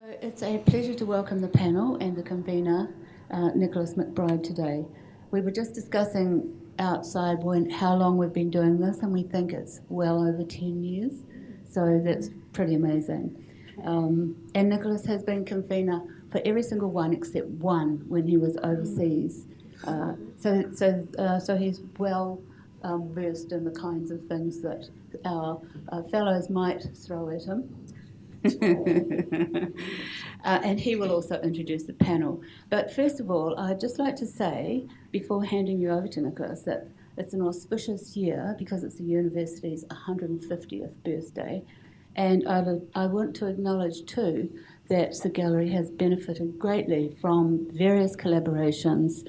It's a pleasure to welcome the panel and the convener, Nicholas McBride, today. We were just discussing outside how long we've been doing this, and we think it's well over 10 years, so that's pretty amazing. And Nicholas has been convener for every single one except one when he was overseas. So he's well versed in the kinds of things that our fellows might throw at him. And he will also introduce the panel. But first of all, I'd just like to say, before handing you over to Nicholas, that it's an auspicious year because it's the university's 150th birthday. And I want to acknowledge too that the gallery has benefited greatly from various collaborations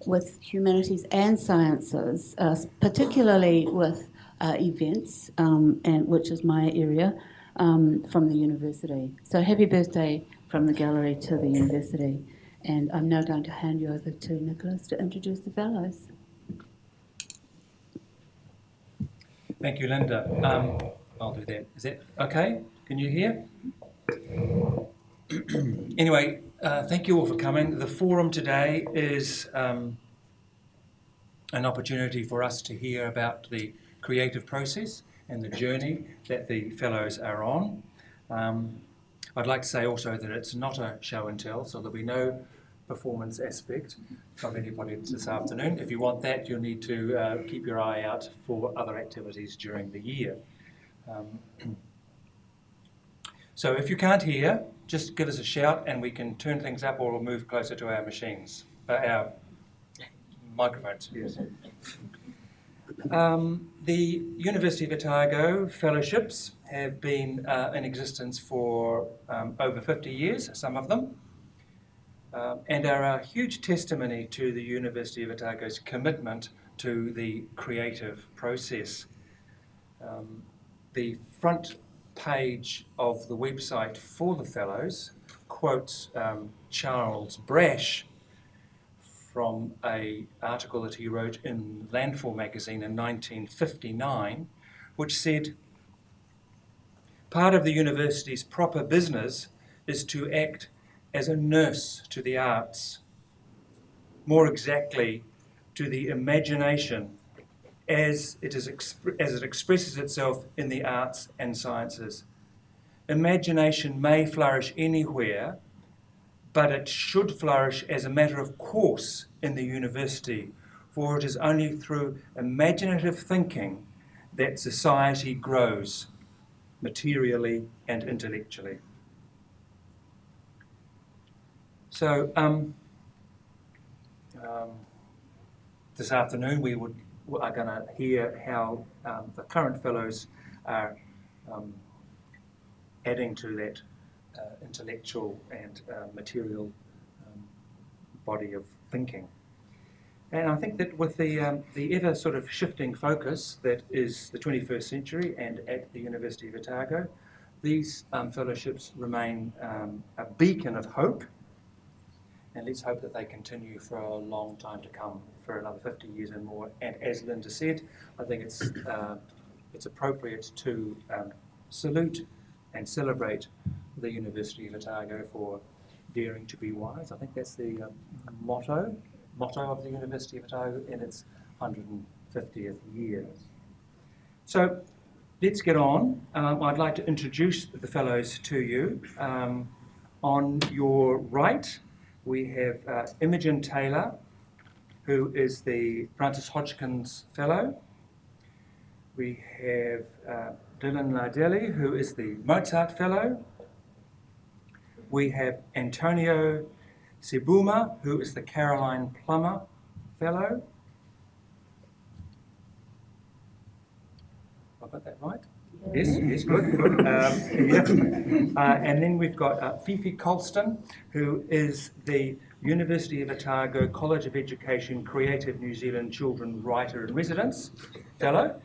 with humanities and sciences, particularly with events, and which is my area, from the university. So happy birthday from the gallery to the university. And I'm now going to hand you over to Nicholas to introduce the fellows. Thank you, Linda. I'll do that. Is that okay? Can you hear? Anyway, thank you all for coming. The forum today is an opportunity for us to hear about the creative process and the journey that the fellows are on. I'd like to say also that it's not a show and tell, so there'll be no performance aspect from anybody this afternoon. If you want that, you'll need to keep your eye out for other activities during the year. So if you can't hear, just give us a shout and we can turn things up or we'll move closer to our machines, our microphones. Yes. The University of Otago fellowships have been in existence for over 50 years, some of them, and are a huge testimony to the University of Otago's commitment to the creative process. The front page of the website for the fellows quotes Charles Brash from an article that he wrote in Landfall magazine in 1959, which said, "Part of the university's proper business is to act as a nurse to the arts, more exactly to the imagination as it expresses itself in the arts and sciences. Imagination may flourish anywhere, but it should flourish as a matter of course in the university, for it is only through imaginative thinking that society grows, materially and intellectually." So this afternoon we are going to hear how the current fellows are adding to that intellectual and material body of thinking. And I think that with the ever sort of shifting focus that is the 21st century and at the University of Otago, these fellowships remain a beacon of hope, and let's hope that they continue for a long time to come, for another 50 years and more. And as Linda said, I think it's appropriate to salute and celebrate the University of Otago for daring to be wise. I think that's the motto of the University of Otago in its 150th year. So let's get on. I'd like to introduce the fellows to you. On your right, we have Imogen Taylor, who is the Francis Hodgkins Fellow. We have Dylan Nardelli, who is the Mozart Fellow. We have Antonio Sebuma, who is the Caroline Plummer Fellow. Have I got that right? Yes, good. And then we've got Fifi Colston, who is the University of Otago College of Education Creative New Zealand Children Writer in Residence Fellow.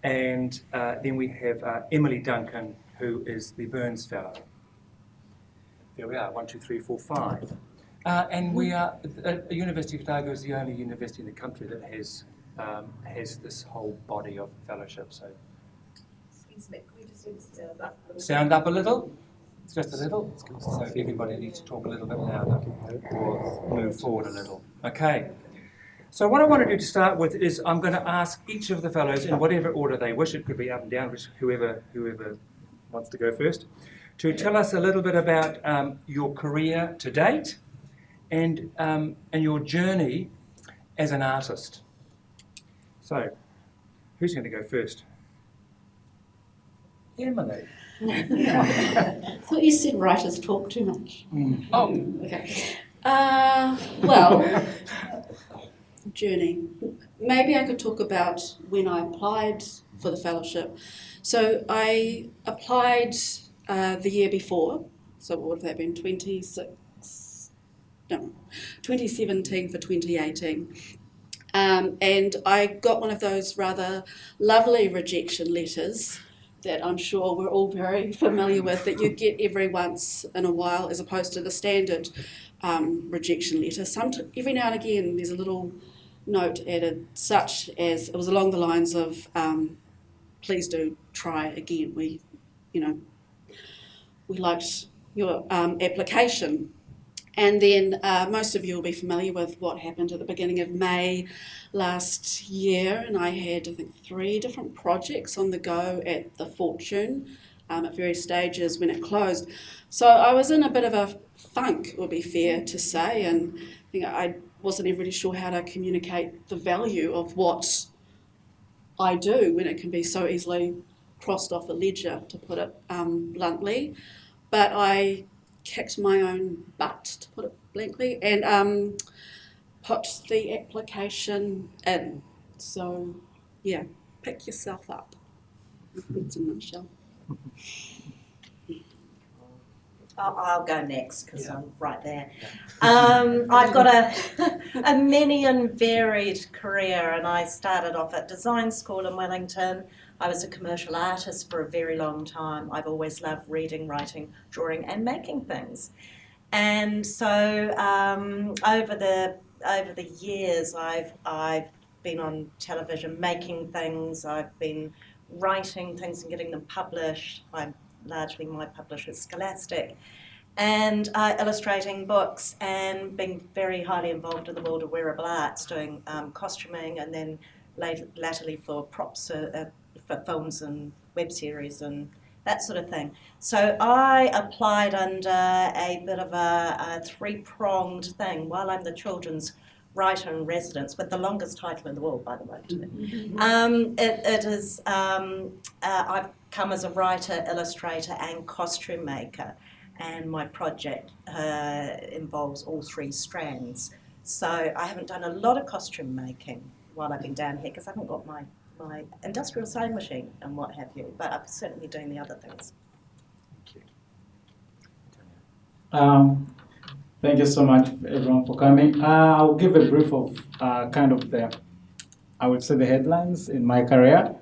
And then we have Emily Duncan, who is the Burns Fellow. There we are, 1, 2, 3, 4, 5. And we are, the University of Otago is the only university in the country that has this whole body of fellowship. So, Excuse me, can we just stand up? Sound up a little? Just a little? So everybody needs to talk a little bit louder or move forward a little. Okay. So what I want to do to start with is I'm going to ask each of the fellows in whatever order they wish, it could be up and down, whoever wants to go first, to tell us a little bit about your career to date and your journey as an artist. So, who's going to go first? Emily. I thought you said writers talk too much. Oh, Okay. Well, journey. Maybe I could talk about when I applied for the fellowship. So I applied the year before. So what would that have been? 2017 for 2018. And I got one of those rather lovely rejection letters that I'm sure we're all very familiar with, that you get every once in a while, as opposed to the standard rejection letter. Every now and again there's a little note added, such as, it was along the lines of, please do try again. We liked your application. And then most of you will be familiar with what happened at the beginning of May last year, and I had, I think, 3 different projects on the go at the Fortune at various stages when it closed. So I was in a bit of a funk, it would be fair to say, and I wasn't even really sure how to communicate the value of what I do when it can be so easily crossed off a ledger, to put it bluntly. But I kicked my own butt, to put it blankly, and put the application in. So, yeah, pick yourself up. That's in a nutshell. I'll go next because I'm right there. I've got a many and varied career, and I started off at design school in Wellington. I was a commercial artist for a very long time. I've always loved reading, writing, drawing, and making things. And so over the years, I've been on television making things. I've been writing things and getting them published. Largely my publisher is Scholastic, and illustrating books, and being very highly involved in the world of wearable arts, doing costuming, and then latterly for props for films and web series and that sort of thing. So I applied under a bit of a 3-pronged thing. While I'm the children's writer in residence, with the longest title in the world, by the way. It is, I've come as a writer, illustrator, and costume maker, and my project involves all 3 strands. So I haven't done a lot of costume making while I've been down here, because I haven't got my industrial sewing machine and what have you, but I'm certainly doing the other things. Thank you so much, everyone, for coming. I'll give a brief of kind of the headlines in my career.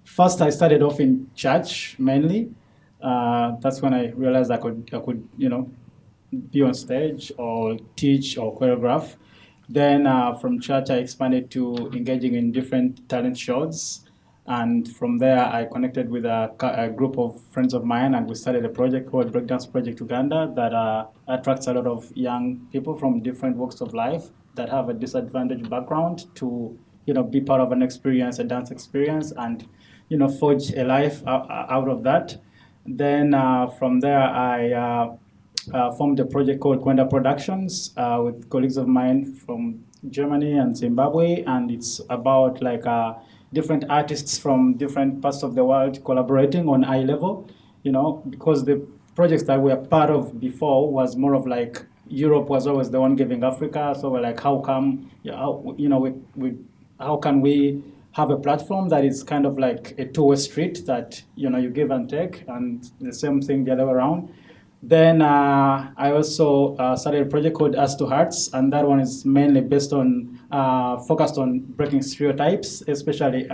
First, I started off in church mainly. That's when I realized I could be on stage or teach or choreograph. Then from church, I expanded to engaging in different talent shows. And from there, I connected with a group of friends of mine, and we started a project called Breakdance Project Uganda that attracts a lot of young people from different walks of life that have a disadvantaged background to, be part of an experience, a dance experience, and, forge a life out of that. Then from there, I formed a project called Kwenda Productions with colleagues of mine from Germany and Zimbabwe, and it's about different artists from different parts of the world collaborating on eye level, because the projects that we were part of before was more of Europe was always the one giving Africa, so we're how come, how can we have a platform that is kind of like a two-way street that, you give and take, and the same thing the other way around. Then I also started a project called Us to Hearts, and that one is mainly based on, focused on breaking stereotypes, especially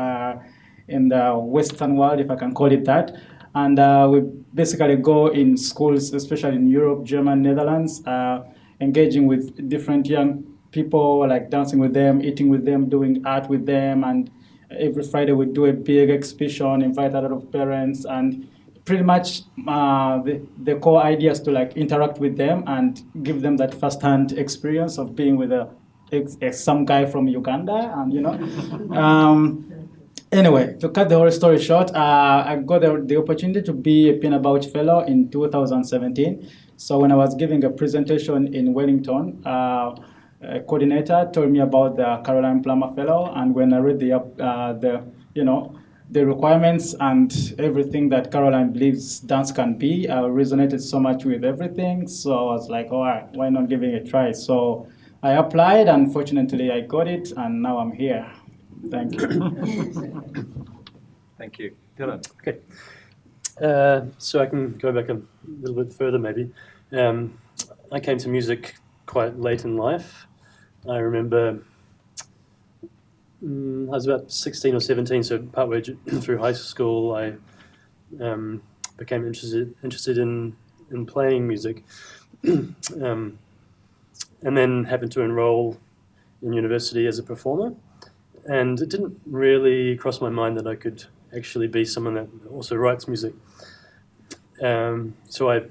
in the Western world, if I can call it that. And we basically go in schools, especially in Europe, Germany, Netherlands, engaging with different young people, dancing with them, eating with them, doing art with them. And every Friday we do a big exhibition, invite a lot of parents, and pretty much the core idea is to like interact with them and give them that first-hand experience of being with some guy from Uganda, and Anyway, to cut the whole story short, I got the opportunity to be a Pina Bausch Fellow in 2017. So when I was giving a presentation in Wellington, a coordinator told me about the Caroline Plummer Fellow, and when I read the requirements and everything that Caroline believes dance can be, I resonated so much with everything. So I was like, all right, why not giving it a try? So I applied, and fortunately I got it, and now I'm here. Thank you. Thank you. Dylan. Okay. So I can go back a little bit further, maybe. I came to music quite late in life. I remember I was about 16 or 17, so partway through high school, I became interested in playing music, and then happened to enroll in university as a performer. And it didn't really cross my mind that I could actually be someone that also writes music. So I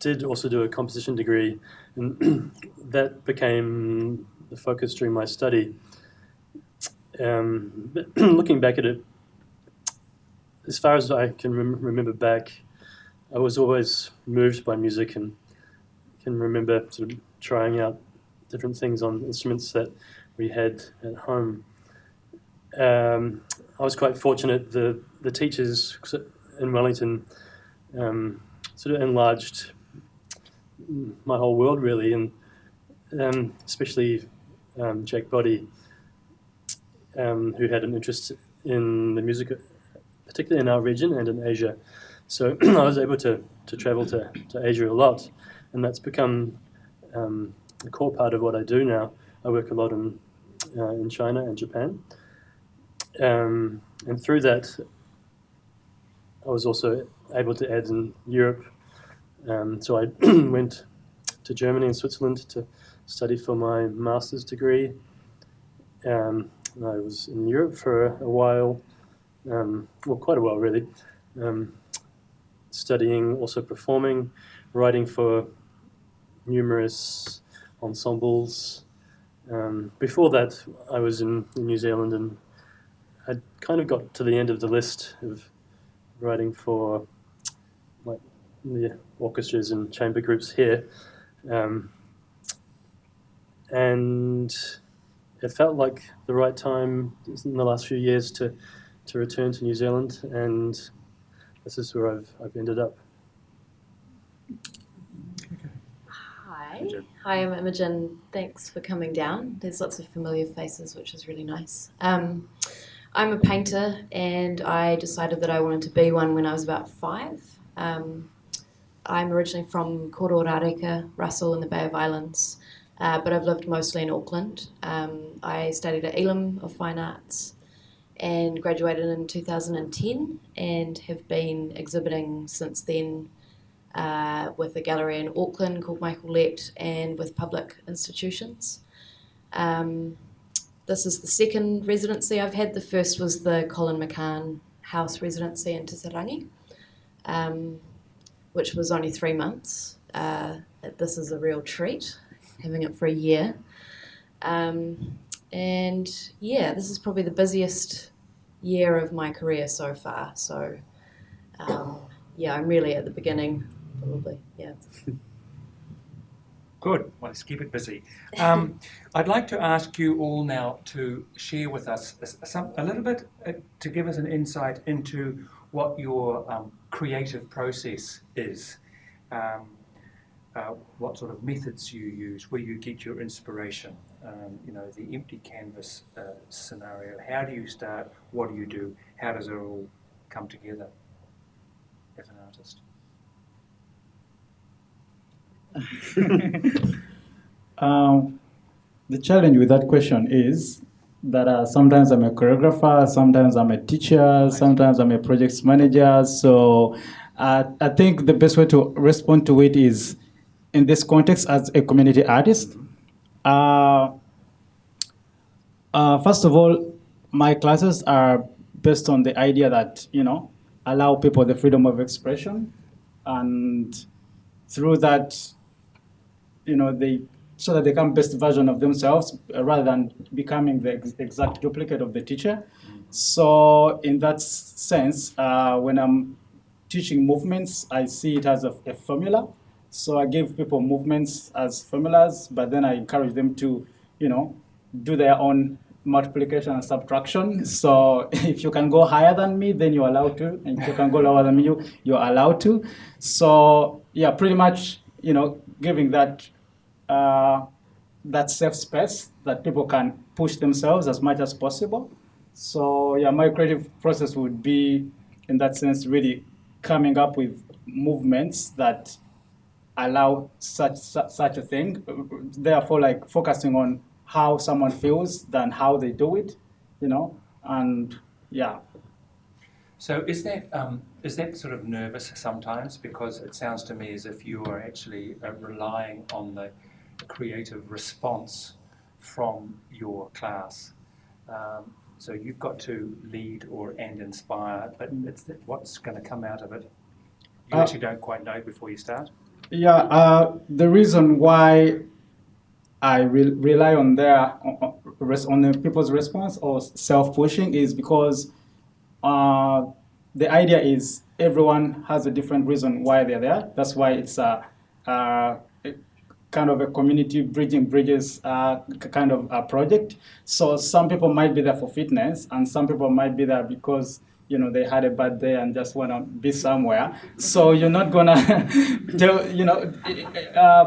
did also do a composition degree, and that became the focus during my study. But looking back at it, as far as I can remember back, I was always moved by music, and can remember sort of trying out different things on instruments that we had at home. I was quite fortunate. The teachers in Wellington sort of enlarged my whole world, really, and especially Jack Boddy, who had an interest in the music, particularly in our region and in Asia. So I was able to travel to Asia a lot, and that's become a core part of what I do now. I work a lot in China and Japan. And through that, I was also able to add in Europe. So I went to Germany and Switzerland to study for my master's degree. And I was in Europe for a while, well, quite a while really, studying, also performing, writing for numerous ensembles. Before that, I was in New Zealand, and I kind of got to the end of the list of writing for like the orchestras and chamber groups here, and it felt like the right time in the last few years to return to New Zealand, and this is where I've ended up. Hi, I'm Imogen. Thanks for coming down. There's lots of familiar faces, which is really nice. I'm a painter, and I decided that I wanted to be one when I was about 5. I'm originally from Kororareka, Russell in the Bay of Islands, but I've lived mostly in Auckland. I studied at Elam of Fine Arts and graduated in 2010, and have been exhibiting since then with a gallery in Auckland called Michael Lett, and with public institutions. This is the second residency I've had. The first was the Colin McCann House residency in Te Tarangi, which was only 3 months. This is a real treat, having it for a year. And yeah, this is probably the busiest year of my career so far. So yeah, I'm really at the beginning, probably, yeah. Good. Well, let's keep it busy. I'd like to ask you all now to share with us a little bit, to give us an insight into what your creative process is. What sort of methods you use, where you get your inspiration, the empty canvas scenario. How do you start? What do you do? How does it all come together as an artist? The challenge with that question is that sometimes I'm a choreographer, sometimes I'm a teacher, sometimes I'm a projects manager. So I think the best way to respond to it is in this context as a community artist. First of all, my classes are based on the idea that, allow people the freedom of expression, and through that, so that they become best version of themselves rather than becoming the exact duplicate of the teacher. So in that sense, when I'm teaching movements, I see it as a formula. So I give people movements as formulas, but then I encourage them to, do their own multiplication and subtraction. So if you can go higher than me, then you're allowed to. And if you can go lower than me, you're allowed to. So yeah, pretty much, giving that that safe space that people can push themselves as much as possible. So yeah, my creative process would be, in that sense, really coming up with movements that allow such a thing. Therefore, like focusing on how someone feels than how they do it, and yeah. So is that sort of nervous sometimes? Because it sounds to me as if you are actually relying on the creative response from your class. So you've got to lead and inspire, but it's what's going to come out of it. You actually don't quite know before you start. Yeah, the reason why I rely on on the people's response or self-pushing is because the idea is everyone has a different reason why they're there. That's why it's a kind of a community bridging bridges kind of a project. So some people might be there for fitness, and some people might be there because they had a bad day and just want to be somewhere. So you're not gonna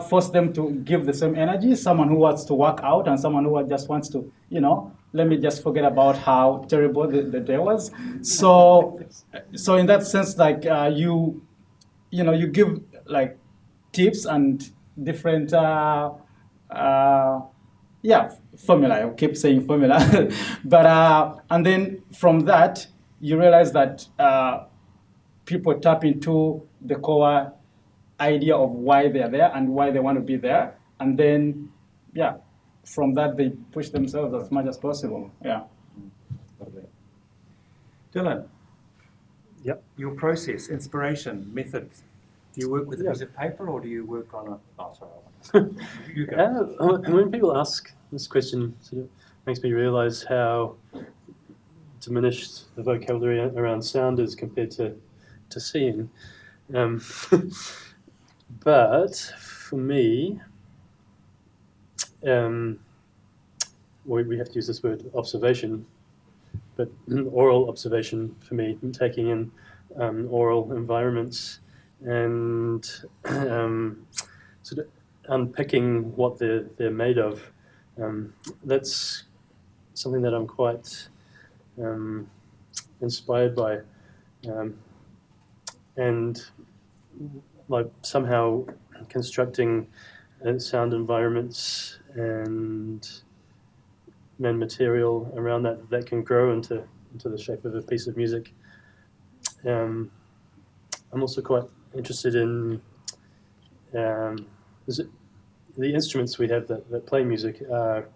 force them to give the same energy. Someone who wants to work out and someone who just wants to let me just forget about how terrible the day was. So in that sense, like you give like tips and different formula. I keep saying formula, but and then from that you realize that people tap into the core idea of why they're there and why they want to be there, and then from that they push themselves as much as possible. Yeah. Dylan. Yep. Your process, inspiration, methods. Do you work with a piece of paper or do you work on a... Oh, sorry. You go. When people ask this question, sort of makes me realise how diminished the vocabulary around sound is compared to seeing. But for me, we have to use this word observation, but oral observation for me, taking in oral environments and sort of unpicking what they're made of. That's something that I'm quite inspired by, and like somehow constructing sound environments and material around that can grow into the shape of a piece of music. I'm also quite interested in the instruments we have that play music are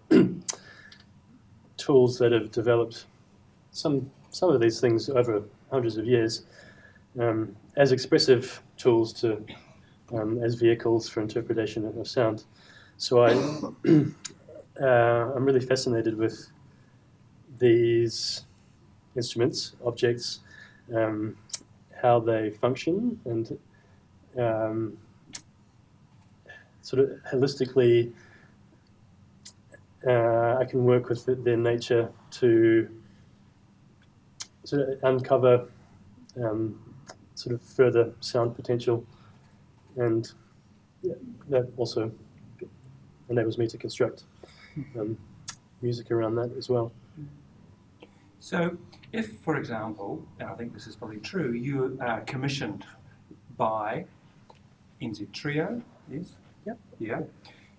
tools that have developed some of these things over hundreds of years as expressive tools as vehicles for interpretation of sound. So I'm really fascinated with these instruments, objects, how they function, and sort of holistically, I can work with their nature to sort of uncover sort of further sound potential, and that also enables me to construct music around that as well. So if, for example, and I think this is probably true, you are commissioned by NZ Trio, yes? Yep. Yeah.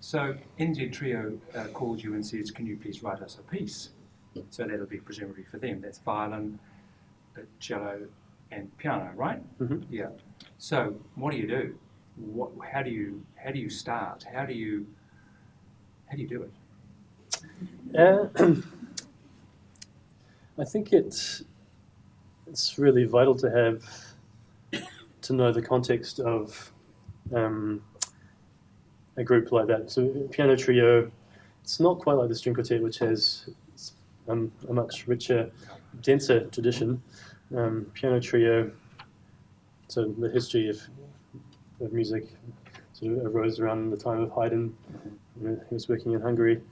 So NZ Trio calls you and says, can you please write us a piece? So that'll be presumably for them. That's violin, cello, and piano, right? Mm-hmm. Yeah. So what do you do? How do you start? How do you do it? I think it's really vital to know the context of a group like that. So a piano trio, it's not quite like the string quartet, which has a much richer, denser tradition. Piano trio, so the history of music sort of arose around the time of Haydn. He was working in Hungary.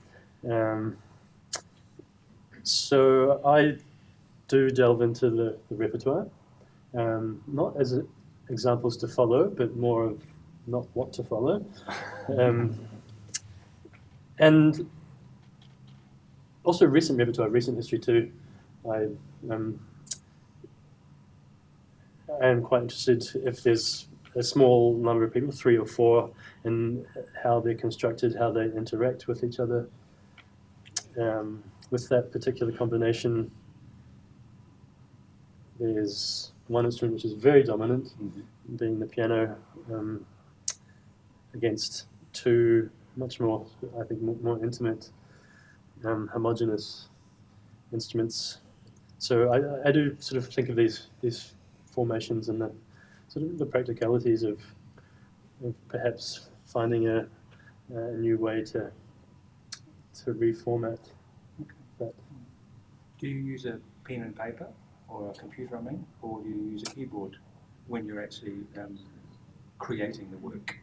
So I do delve into the repertoire, not as examples to follow, but more of not what to follow. And also recent repertoire, recent history too. I am quite interested if there's a small number of people, 3 or 4, and how they're constructed, how they interact with each other. With that particular combination, there's one instrument which is very dominant, being the piano, against 2 much more, I think, more intimate, homogeneous instruments. So I do sort of think of these formations and the sort of the practicalities of perhaps finding a new way to reformat that. Do you use a pen and paper or a computer, or do you use a keyboard when you're actually creating the work?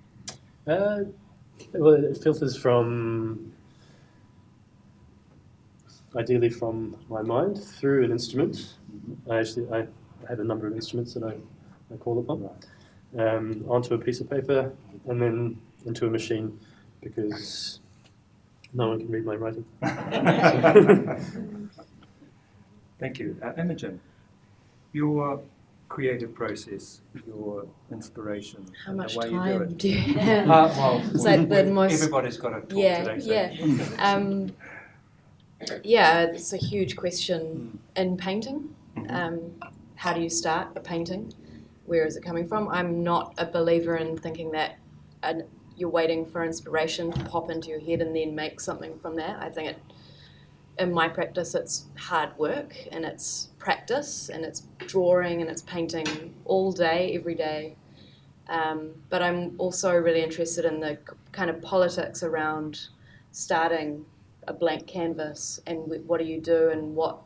Well, it filters ideally from my mind through an instrument. I have a number of instruments that I call upon, onto a piece of paper, and then into a machine, because no one can read my writing. Thank you. Imogen, your creative process, your inspiration, How and much the way you do time it. do you have? Well, It's like the most- everybody's got to talk Yeah, today. So. Yeah, it's a huge question in painting. How do you start a painting? Where is it coming from? I'm not a believer in thinking that you're waiting for inspiration to pop into your head and then make something from that. I think in my practice, it's hard work and it's practice and it's drawing and it's painting all day, every day. But I'm also really interested in the kind of politics around starting a blank canvas and what do you do and what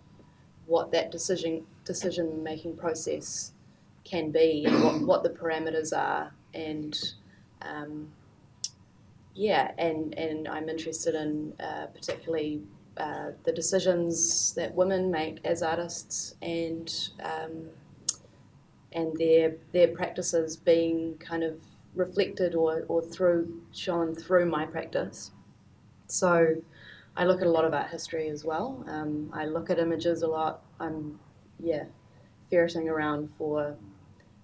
that decision making process can be and what the parameters are, and and I'm interested in particularly the decisions that women make as artists and their practices being kind of reflected or shown through my practice. So I look at a lot of art history as well. I look at images a lot. I'm ferreting around for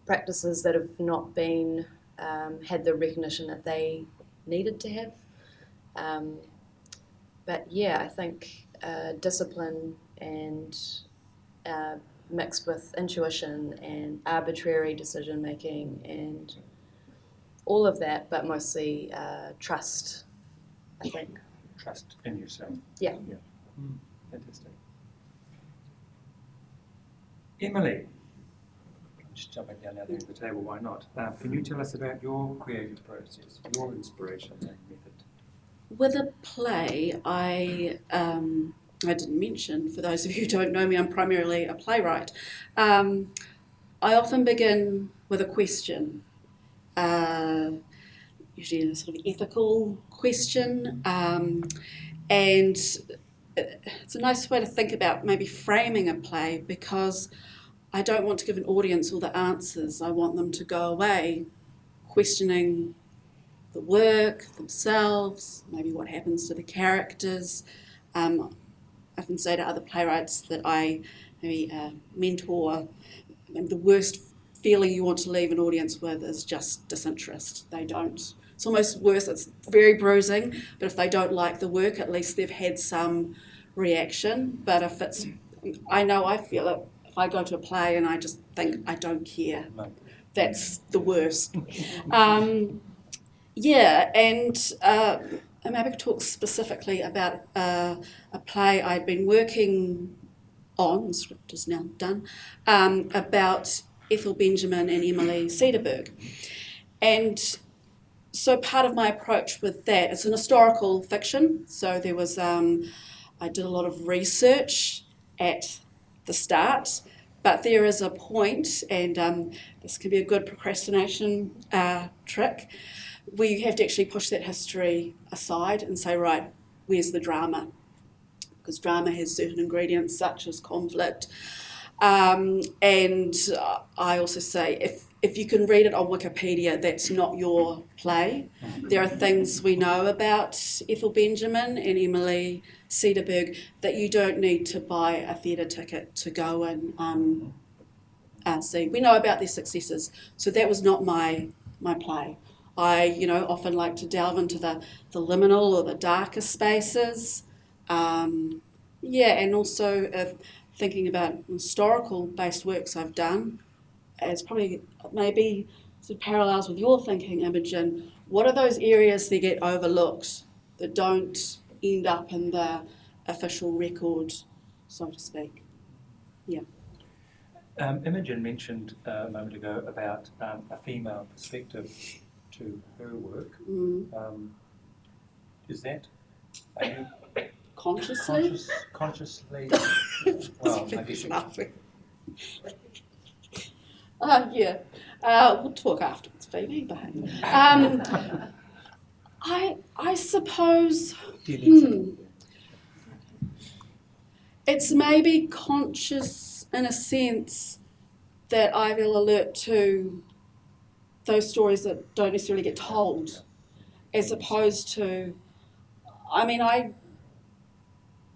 practices that have not been had the recognition that they needed to have. But yeah, I think discipline and mixed with intuition and arbitrary decision making and all of that, but mostly trust, I think. Trust in yourself. Yeah. Fantastic. Emily, just jumping down there to the table, why not? Can you tell us about your creative process, your inspiration and method? With a play, I didn't mention, for those of you who don't know me, I'm primarily a playwright. I often begin with a question, usually a sort of ethical question, and it's a nice way to think about maybe framing a play, because I don't want to give an audience all the answers. I want them to go away questioning the work themselves, maybe what happens to the characters. I often say to other playwrights that I maybe mentor, maybe the worst feeling you want to leave an audience with is just disinterest. They don't. It's almost worse, it's very bruising, but if they don't like the work, at least they've had some reaction. But if it's, I know I feel it, if I go to a play and I just think I don't care, that's the worst. Maybe I could talk specifically about a play I'd been working the script is now done, about Ethel Benjamin and Emily Cederberg. And so part of my approach with that, it's an historical fiction, so there was, I did a lot of research at the start, but there is a point, and this can be a good procrastination trick, where you have to actually push that history aside and say, right, where's the drama? Because drama has certain ingredients such as conflict. And I also say, if you can read it on Wikipedia, that's not your play. There are things we know about Ethel Benjamin and Emily Cederberg that you don't need to buy a theatre ticket to go and see. We know about their successes, so that was not my play. I, often like to delve into the liminal or the darker spaces. And also thinking about historical-based works I've done, as probably maybe sort of parallels with your thinking, Imogen. What are those areas that get overlooked, that don't end up in the official record, so to speak? Yeah. Imogen mentioned a moment ago about a female perspective to her work. Is that, are you Consciously? consciously, well, I guess Yeah. We'll talk afterwards, Phoebe. Behave. I suppose it's maybe conscious in a sense that I will alert to those stories that don't necessarily get told, as opposed to, I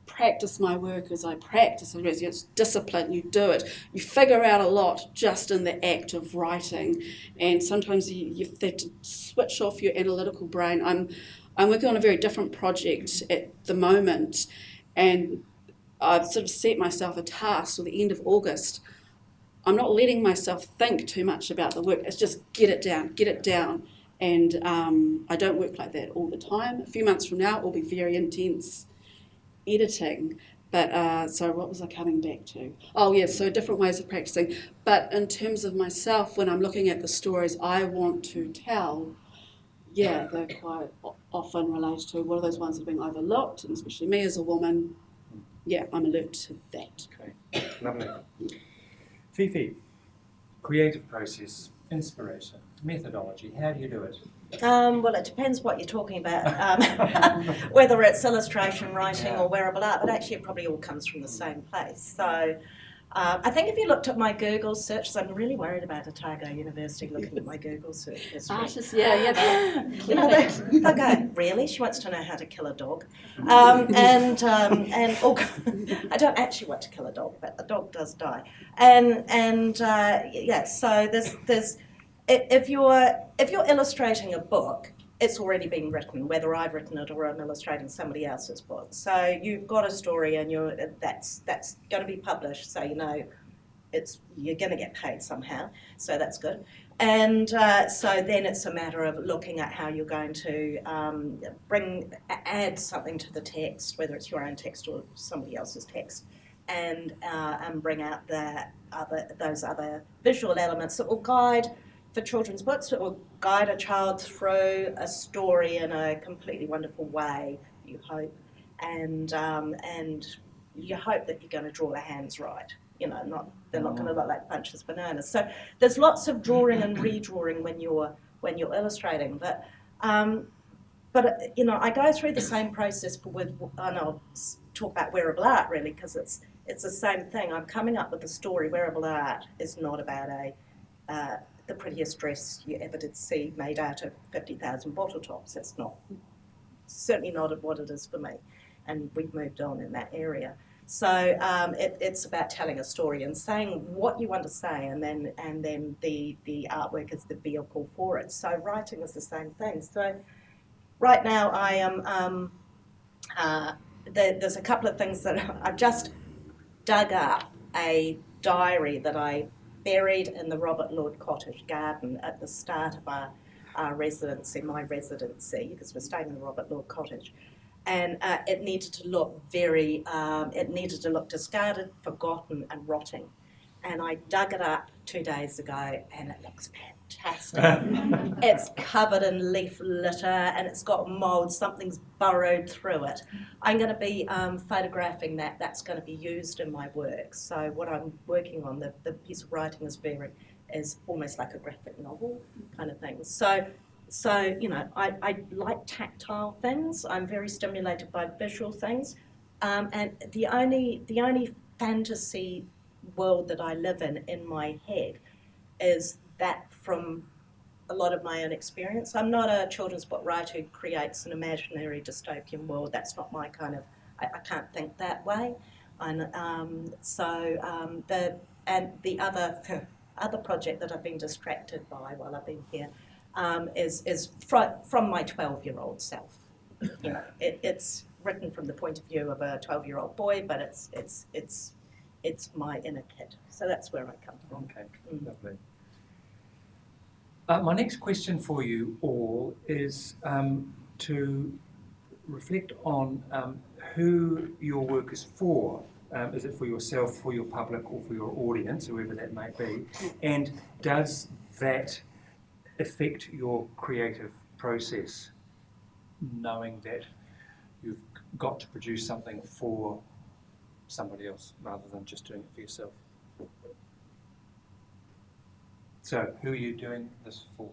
practice my work as I practice. It's discipline, you do it. You figure out a lot just in the act of writing, and sometimes you have to switch off your analytical brain. I'm working on a very different project at the moment, and I've sort of set myself a task till the end of August. I'm not letting myself think too much about the work. It's just get it down. And I don't work like that all the time. A few months from now, it will be very intense editing. But so what was I coming back to? Oh yeah, so different ways of practicing. But in terms of myself, when I'm looking at the stories I want to tell, yeah, they're quite often related to what are those ones that are being overlooked, and especially me as a woman, yeah, I'm alert to that. Okay, lovely. Fifi, creative process, inspiration, methodology, how do you do it? Well, it depends what you're talking about, whether it's illustration, writing, or wearable art, but actually it probably all comes from the same place. So I think if you looked at my Google searches, I'm really worried about Otago University looking at my Google search history. Artists, yeah. They'll go, really? She wants to know how to kill a dog. I don't actually want to kill a dog, but the dog does die. So there's if you're illustrating a book, it's already been written, whether I've written it or I'm illustrating somebody else's book. So you've got a story, and that's going to be published. So you're going to get paid somehow. So that's good. And so then it's a matter of looking at how you're going to add something to the text, whether it's your own text or somebody else's text, and bring out those other visual elements that will guide. For children's books, it will guide a child through a story in a completely wonderful way, you hope, and you hope that you're going to draw the hands right. They're not going to look like bunches of bananas. So there's lots of drawing and redrawing when you're illustrating, but I go through the same process and I'll talk about wearable art really, because it's the same thing. I'm coming up with a story. Wearable art is not about the prettiest dress you ever did see made out of 50,000 bottle tops. That's certainly not what it is for me, and we've moved on in that area. So it's about telling a story and saying what you want to say, and then the artwork is the vehicle for it. So writing is the same thing. So right now I am there's a couple of things that I've just dug up a diary that I buried in the Robert Lord Cottage garden at the start of our residency, my residency, because we're staying in the Robert Lord Cottage. and it needed to look discarded, forgotten, and rotting. And I dug it up 2 days ago, and it looks fantastic. It's covered in leaf litter, and it's got mould. Something's burrowed through it. I'm going to be photographing that. That's going to be used in my work. So what I'm working on, the piece of writing is almost like a graphic novel kind of thing. So you know, I like tactile things. I'm very stimulated by visual things, and the only fantasy world that I live in my head is that from a lot of my own experience. I'm not a children's book writer who creates an imaginary dystopian world. That's not my kind of. I can't think that way. And the other project that I've been distracted by while I've been here is from my 12-year-old self. You know, it's written from the point of view of a 12-year-old boy, but it's my inner kid. So that's where I come from. Okay, lovely. My next question for you all is to reflect on who your work is for. Is it for yourself, for your public, or for your audience, whoever that may be? And does that affect your creative process, knowing that you've got to produce something for somebody else rather than just doing it for yourself? So, who are you doing this for?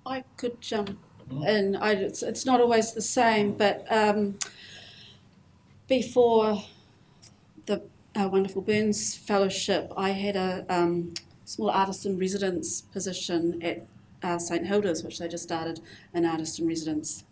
I could jump in. It's not always the same, but before the wonderful Burns Fellowship, I had a small artist in residence position at St Hilda's, which they just started an artist in residence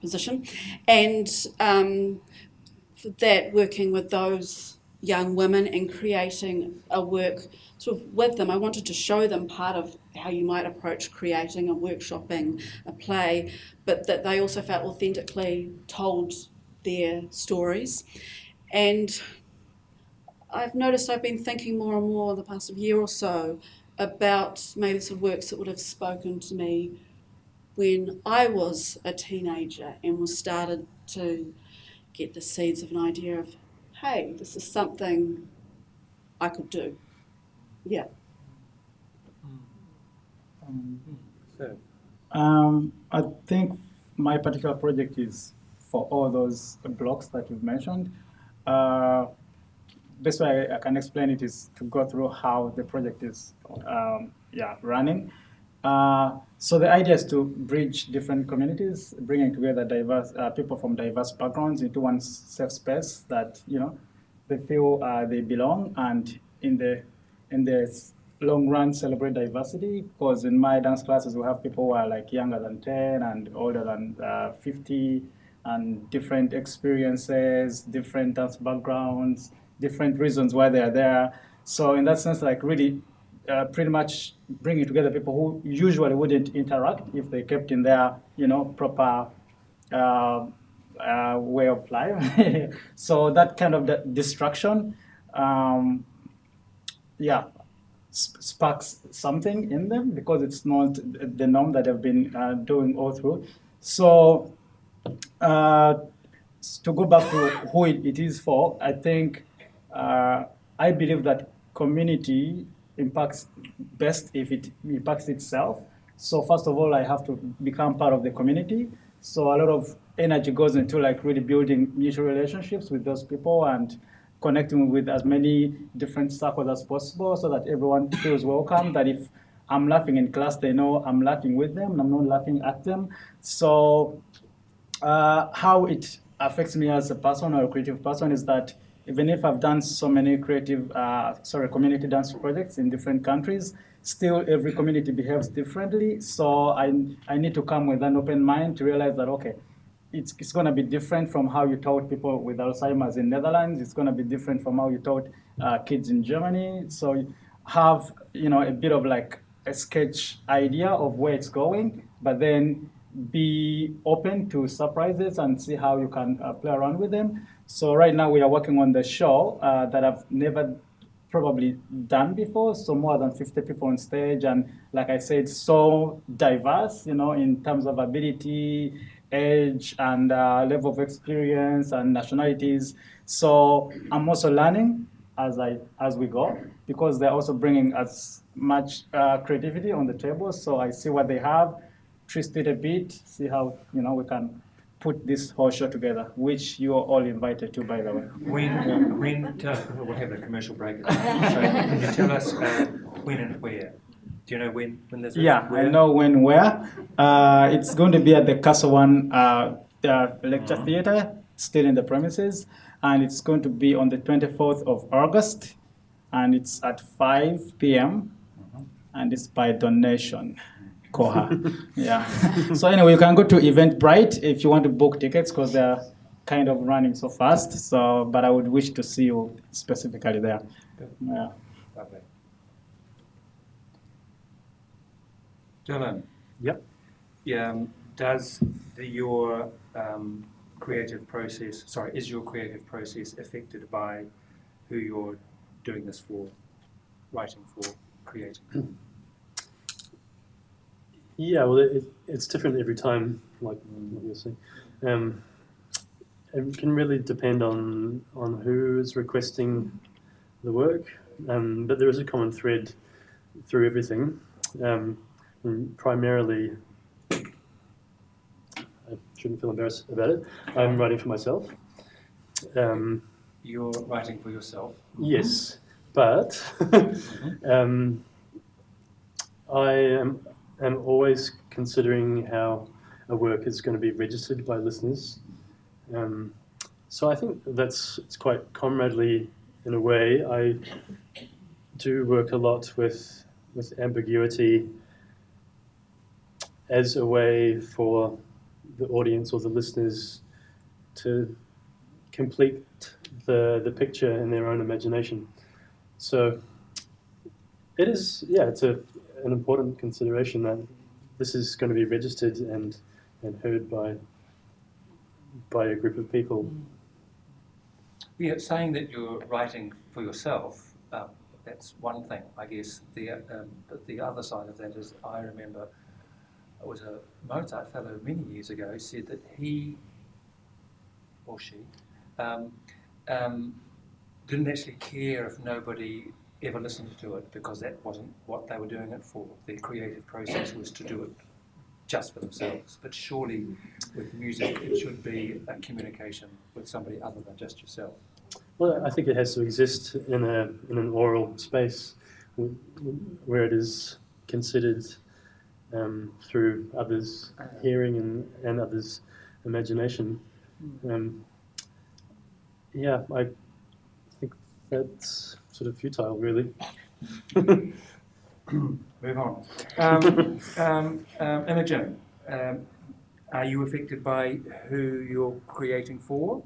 position, and for that, working with those young women and creating a work sort of with them. I wanted to show them part of how you might approach creating and workshopping a play, but that they also felt authentically told their stories. And I've noticed I've been thinking more and more the past year or so about maybe some works that would have spoken to me when I was a teenager and was started to get the seeds of an idea of, hey, this is something I could do. Yeah. So, I think my particular project is for all those blocks that you've mentioned. Best way I can explain it is to go through how the project is running. So the idea is to bridge different communities, bringing together diverse people from diverse backgrounds into one safe space that they feel they belong, and in the long run celebrate diversity. Because in my dance classes we have people who are like younger than 10 and older than 50, and different experiences, different dance backgrounds, different reasons why they are there. So in that sense, like really. Pretty much bringing together people who usually wouldn't interact if they kept in their, proper way of life. So that kind of distraction, sparks something in them because it's not the norm that they've been doing all through. So to go back to who it is for, I think I believe that community impacts best if it impacts itself. So first of all, I have to become part of the community. So a lot of energy goes into like really building mutual relationships with those people and connecting with as many different circles as possible so that everyone feels welcome, that if I'm laughing in class, they know I'm laughing with them and I'm not laughing at them. So how it affects me as a person or a creative person is that even if I've done so many community dance projects in different countries, still every community behaves differently. So I need to come with an open mind to realize that, okay, it's going to be different from how you taught people with Alzheimer's in Netherlands. It's going to be different from how you taught kids in Germany. So have, a bit of like a sketch idea of where it's going, but then be open to surprises and see how you can play around with them. So right now we are working on the show that I've never probably done before. So more than 50 people on stage, and like I said, so diverse, in terms of ability, age and level of experience and nationalities. So I'm also learning as we go, because they're also bringing as much creativity on the table. So I see what they have, twist it a bit, see how we can put this whole show together, which you are all invited to, by the way. We'll have a commercial break. So can you tell us when and where? Do you know when this is? Yeah, Where? I know when, where. It's going to be at the Castle One Lecture Theatre, still in the premises, and it's going to be on the 24th of August, and it's at 5 p.m. and it's by donation. Koha. Yeah. So anyway, you can go to Eventbrite if you want to book tickets, because they're kind of running so fast. So, but I would wish to see you specifically there. Yeah. Lovely. Dylan. Yep. Yeah. Does your creative process? Sorry, is your creative process affected by who you're doing this for, writing for, creating? Yeah, well, it's different every time, like what you're saying. It can really depend on who is requesting the work, but there is a common thread through everything. And primarily, I shouldn't feel embarrassed about it, I'm writing for myself. You're writing for yourself. Yes, but I am always considering how a work is going to be registered by listeners. So I think it's quite comradely in a way. I do work a lot with ambiguity as a way for the audience or the listeners to complete the picture in their own imagination. So it is, it's an important consideration that this is going to be registered and heard by a group of people. Yeah, saying that you're writing for yourself, that's one thing. I guess the other side of that is, I remember it was a Mozart fellow many years ago said that he or she didn't actually care if nobody ever listened to it, because that wasn't what they were doing it for. Their creative process was to do it just for themselves. But surely with music it should be a communication with somebody other than just yourself. Well, I think it has to exist in an oral space where it is considered through others' hearing and others' imagination. I think that's sort of futile, really. Move on. Imogen, are you affected by who you're creating for?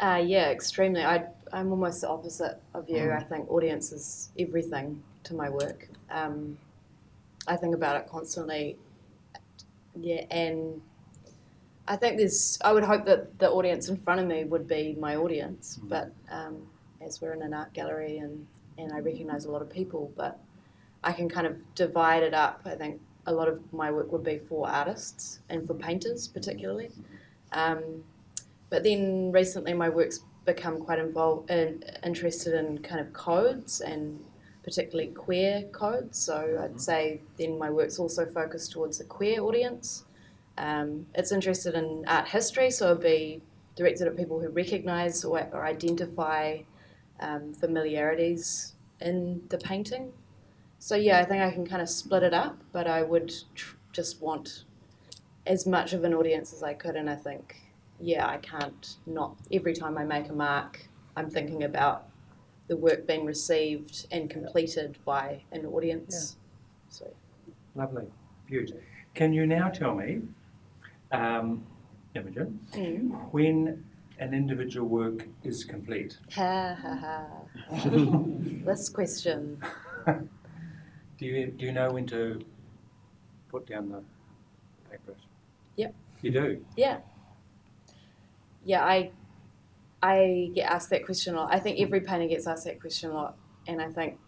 Yeah, extremely. I'm almost the opposite of you. I think audience is everything to my work. I think about it constantly. Yeah, and I think I would hope that the audience in front of me would be my audience, but as we're in an art gallery and I recognise a lot of people, but I can kind of divide it up. I think a lot of my work would be for artists and for painters particularly. But then recently my work's become quite interested in kind of codes, and particularly queer codes. So I'd say then my work's also focused towards a queer audience. It's interested in art history, so it'd be directed at people who recognise or identify familiarities in the painting. So yeah, I think I can kind of split it up, but I would just want as much of an audience as I could, and I think, I can't not, every time I make a mark, I'm thinking about the work being received and completed by an audience. Yeah. So. Lovely, beautiful. Can you now tell me, Imogen, when an individual work is complete? This question. Do you know when to put down the paintbrush? Yep. You do? Yeah. Yeah, I get asked that question a lot. I think every painter gets asked that question a lot, and I think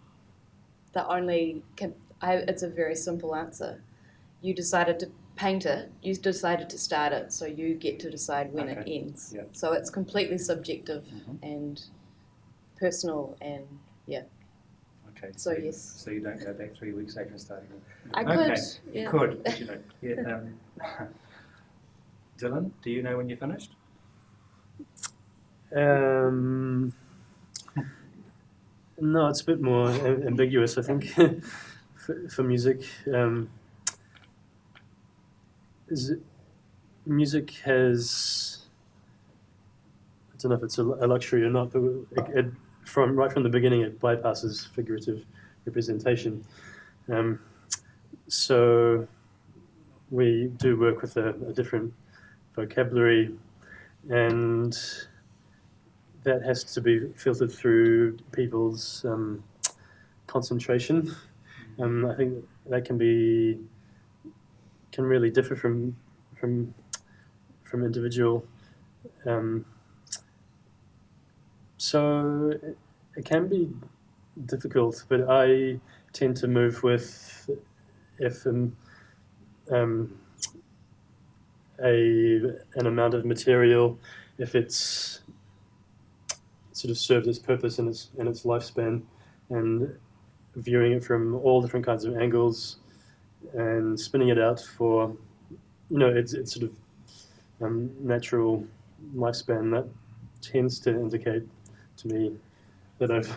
it's a very simple answer. You decided to painter, you decided to start it, so you get to decide when it Okay. ends. Yeah. So it's completely subjective Mhm. and personal, and Okay. So yes. So you don't go back 3 weeks later and start again. I Okay. could. You Yeah. could, but you don't. Yeah. Dylan, do you know when you're finished? No, it's a bit more ambiguous, I think, for music. Music has, I don't know if it's a luxury or not, but right from the beginning, it bypasses figurative representation. So we do work with a different vocabulary, and that has to be filtered through people's concentration. I think that can really differ from individual. So it can be difficult, but I tend to move with if an amount of material, if it's sort of served its purpose in its lifespan, and viewing it from all different kinds of angles and spinning it out for its sort of natural lifespan, that tends to indicate to me that I've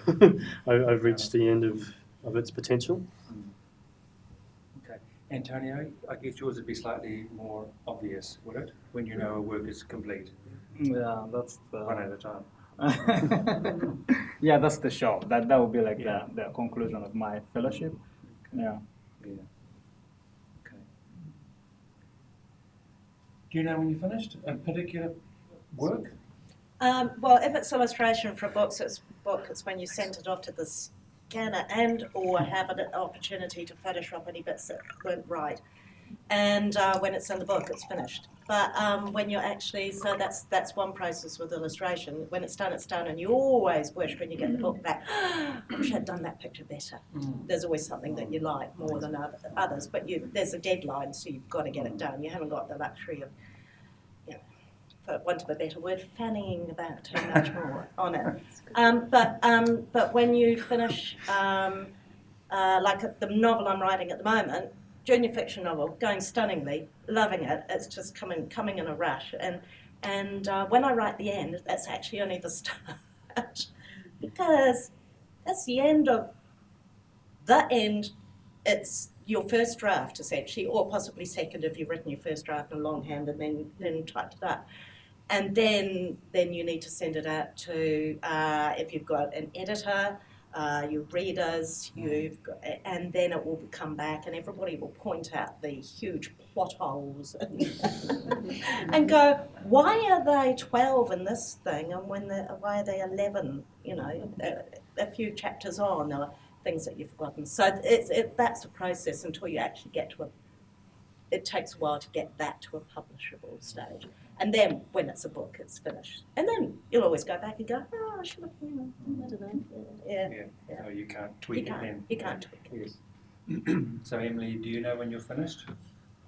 I've reached the end of its potential. Okay. Antonio, I guess yours would be slightly more obvious, would it? When you know a work is complete, Yeah, that's one at a time. yeah, that's the show. That would be like Yeah. the conclusion of my fellowship. Yeah. Yeah. Okay. Do you know when you finished a particular work? Well, if it's illustration for a book, it's when you send it off to the scanner and or have an opportunity to Photoshop any bits that weren't right. And when it's in the book, it's finished. But when you're actually, so that's one process with illustration. When it's done, and you always wish when you get the book back, I wish I'd done that picture better. There's always something that you like more than others, but there's a deadline, so you've got to get it done. You haven't got the luxury of, for want of a better word, fanning about too much more on it. But when you finish, like the novel I'm writing at the moment, junior fiction novel, going stunningly, loving it. It's just coming in a rush. And when I write the end, that's actually only the start, because that's the end of the end. It's your first draft, essentially, or possibly second if you've written your first draft in longhand and then typed it up. And then you need to send it out to, if you've got an editor, your readers, and then it will come back and everybody will point out the huge plot holes and go, why are they 12 in this thing and why are they 11, a few chapters on, or things that you've forgotten. So that's a process until you actually get to it takes a while to get that to a publishable stage. And then when it's a book, it's finished. And then you'll always go back and go, oh, I should have, I don't know. Yeah. So you can't tweak it then. You can't tweak it. Yes. So Emily, do you know when you're finished?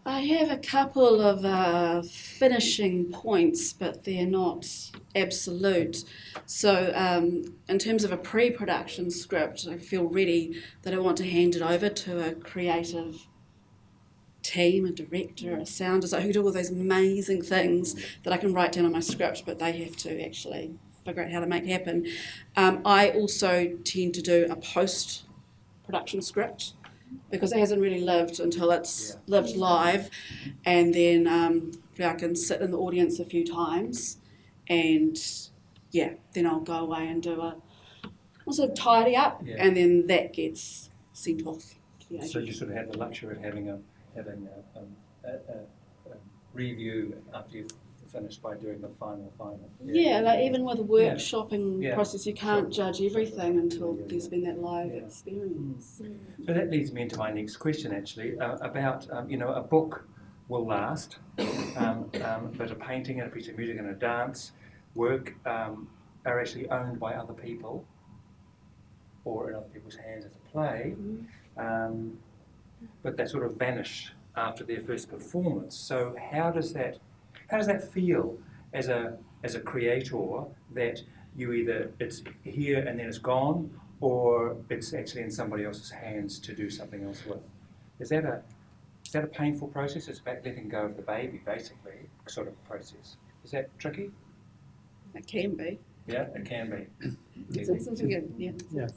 I have a couple of finishing points, but they're not absolute. So in terms of a pre-production script, I feel ready that I want to hand it over to a creative team, a director, a sound designer, who do all those amazing things that I can write down on my script, but they have to actually figure out how to make happen. I also tend to do a post-production script, because it hasn't really lived until it's lived live, and then I can sit in the audience a few times, and then I'll go away and do a sort of tidy up, and then that gets sent off to the agent. So you sort of have the luxury of having a review after you've finished by doing the final. Yeah, like even with a workshopping process, you can't judge everything until there's been that live experience. So that leads me into my next question, actually, about, a book will last, but a painting and a piece of music and a dance work are actually owned by other people or in other people's hands as a play, but they sort of vanish after their first performance. So how does that feel as a creator, that you either it's here and then it's gone, or it's actually in somebody else's hands to do something else with? Is that a painful process? It's about letting go of the baby, basically, sort of process. Is that tricky? It can be. Yeah, it can be. It's something good. Yeah. Yeah.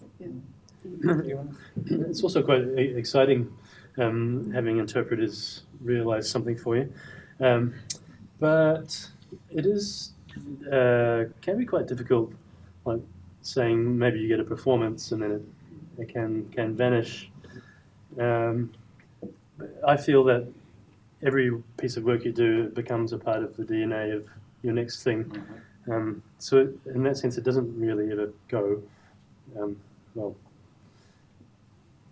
You want to- It's also quite exciting having interpreters realise something for you, but it is can be quite difficult. Like saying maybe you get a performance and then it can vanish. I feel that every piece of work you do becomes a part of the DNA of your next thing. So in that sense, it doesn't really ever go. Well,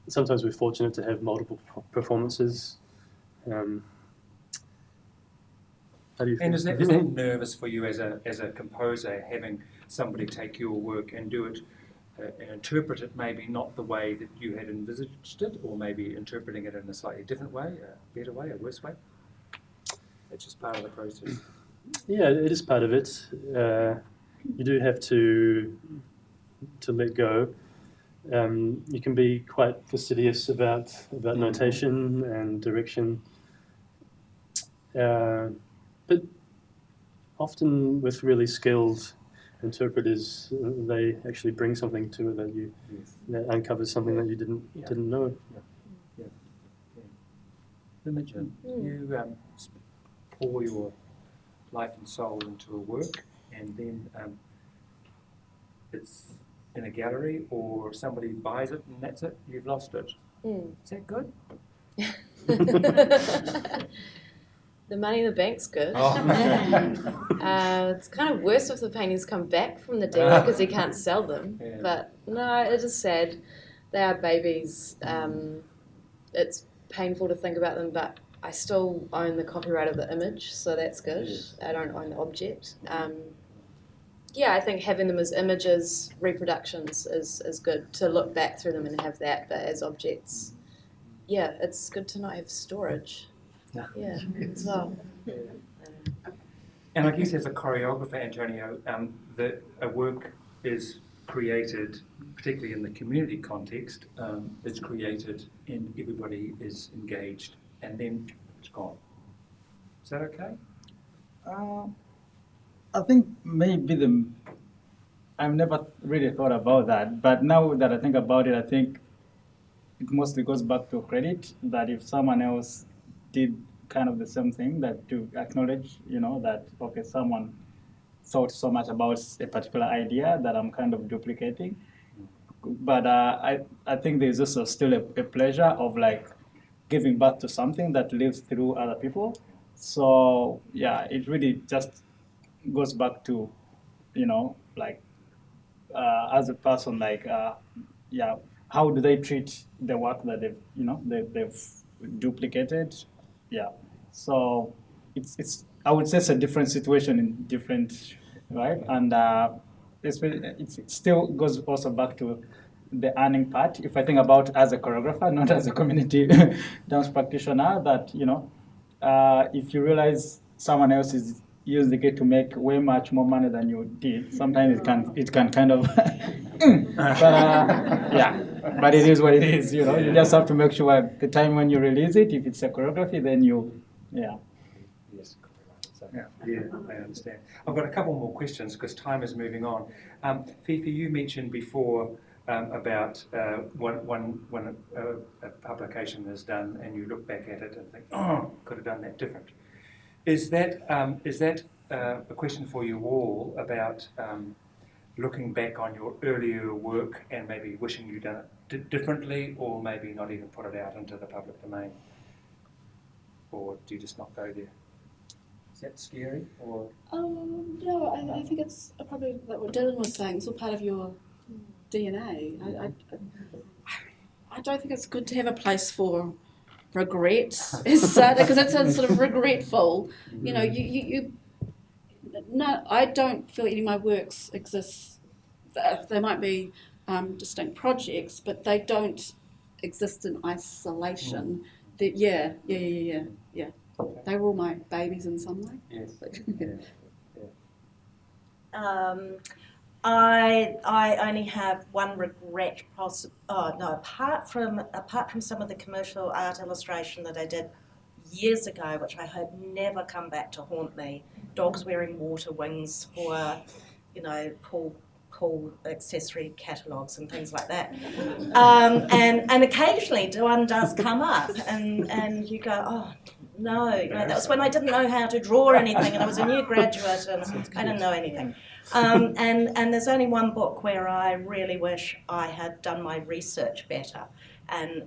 sometimes we're fortunate to have multiple performances. How do you feel? And is that nervous for you as a composer, having somebody take your work and do it and interpret it maybe not the way that you had envisaged it, or maybe interpreting it in a slightly different way, a better way, a worse way? It's just part of the process. Yeah, it is part of it. You do have to let go. You can be quite fastidious about notation and direction, but often with really skilled interpreters, they actually bring something to it that uncovers something that you didn't know. Imogen, you pour your life and soul into a work, and then it's in a gallery or somebody buys it and that's it, you've lost it. Is that good? The money in the bank's good. It's kind of worse if the paintings come back from the dealer because he can't sell them. Yeah. But no, it is sad. They are babies. It's painful to think about them, but I still own the copyright of the image, so that's good. Yes. I don't own the object. Yeah, I think having them as images, reproductions, is good to look back through them and have that, but as objects, yeah, it's good to not have storage. Yeah, as well. And I guess as a choreographer, Antonio, a work is created, particularly in the community context, is created and everybody is engaged, and then it's gone. Is that okay? I think maybe I've never really thought about that, but now that I think about it, I think it mostly goes back to credit, that if someone else did kind of the same thing, that to acknowledge, that, okay, someone thought so much about a particular idea that I'm kind of duplicating. But I think there's also still a pleasure of like giving back to something that lives through other people. So yeah, it really just goes back to, like as a person, like how do they treat the work that they've duplicated? Yeah, so it's I would say it's a different situation in different, right? And it still goes also back to the earning part. If I think about as a choreographer, not as a community dance practitioner, that if you realize someone else is using it to make way much more money than you did, sometimes it can kind of but it is what it is. You just have to make sure at the time when you release it, if it's a choreography, then Yes. Yeah, I understand. I've got a couple more questions because time is moving on. Fifi, you mentioned before about when a publication is done and you look back at it and think, oh, could have done that different. Is that a question for you all about looking back on your earlier work and maybe wishing you'd done it differently, or maybe not even put it out into the public domain? Or do you just not go there? Is that scary? Or No, I think it's probably like what Dylan was saying. It's all part of your DNA. I don't think it's good to have a place for regret as such, because it's sort of regretful. No, I don't feel any of my works exist. They might be distinct projects, but they don't exist in isolation. Yeah. They were all my babies in some way. Yes. But- I only have one regret. Apart from some of the commercial art illustration that I did years ago, which I hope never come back to haunt me. Dogs wearing water wings for, pool accessory catalogues and things like that. And occasionally one does come up, and you go, oh no, that was when I didn't know how to draw anything, and I was a new graduate and I didn't know anything. And there's only one book where I really wish I had done my research better. And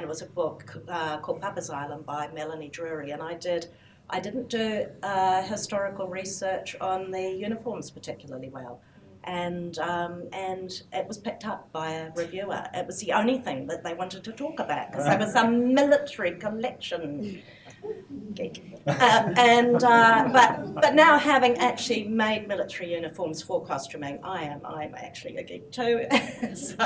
it was a book called Papa's Island by Melanie Drury, and I didn't do historical research on the uniforms particularly well, and it was picked up by a reviewer. It was the only thing that they wanted to talk about because there was some military collection geek, but now having actually made military uniforms for costuming, I'm actually a geek too. So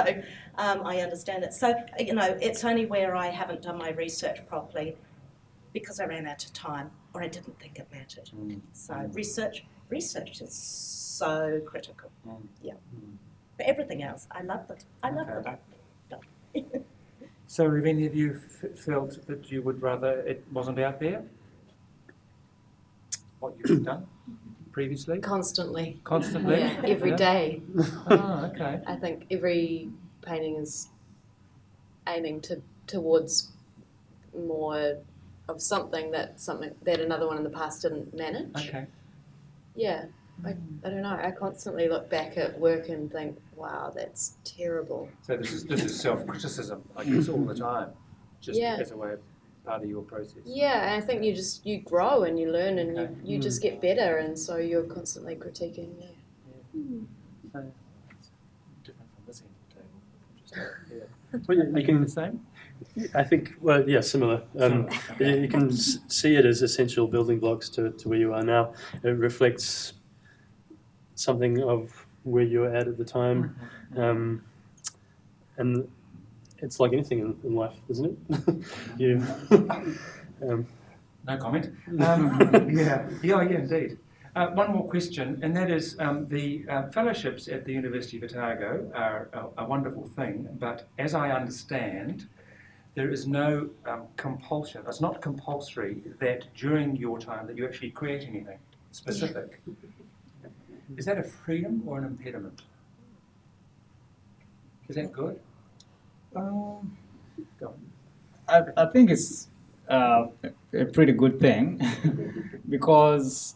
I understand it. So it's only where I haven't done my research properly because I ran out of time or I didn't think it mattered. So research is so critical. Yeah. But everything else, I love it. I love it. So have any of you felt that you would rather it wasn't out there? What you've done previously? Constantly. Constantly? Yeah, every day. Oh, okay. I think every painting is aiming towards more of something that another one in the past didn't manage. Okay. Yeah, I don't know. I constantly look back at work and think, wow, that's terrible. So this is self-criticism, I guess, all the time, just Yeah. as a way of part of your process. Yeah, and I think you grow and you learn and Okay. you just get better, and so you're constantly critiquing. Yeah. So, it's different from this end of the table. Interesting. Yeah. Well, you Are you can the same? I think, well, yeah, similar. You can see it as essential building blocks to where you are now. It reflects something of where you were at the time. And it's like anything in life, isn't it? you. No comment. Yeah, indeed. One more question, and that is the fellowships at the University of Otago are a wonderful thing, but as I understand, there is no compulsion. It's not compulsory that during your time that you actually create anything specific. Is that a freedom or an impediment? Is that good? Go on. I think it's a pretty good thing because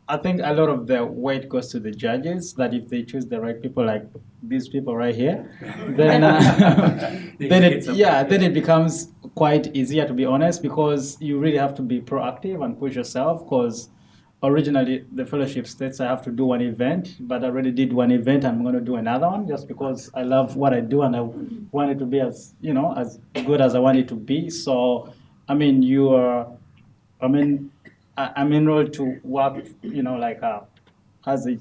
I think a lot of the weight goes to the judges, that if they choose the right people, like these people right here, then then it becomes quite easier, to be honest, because you really have to be proactive and push yourself. Because originally the fellowship states I have to do one event, but I already did one event and I'm going to do another one just because I love what I do and I want it to be as good as I want it to be. So I'm enrolled to work, as a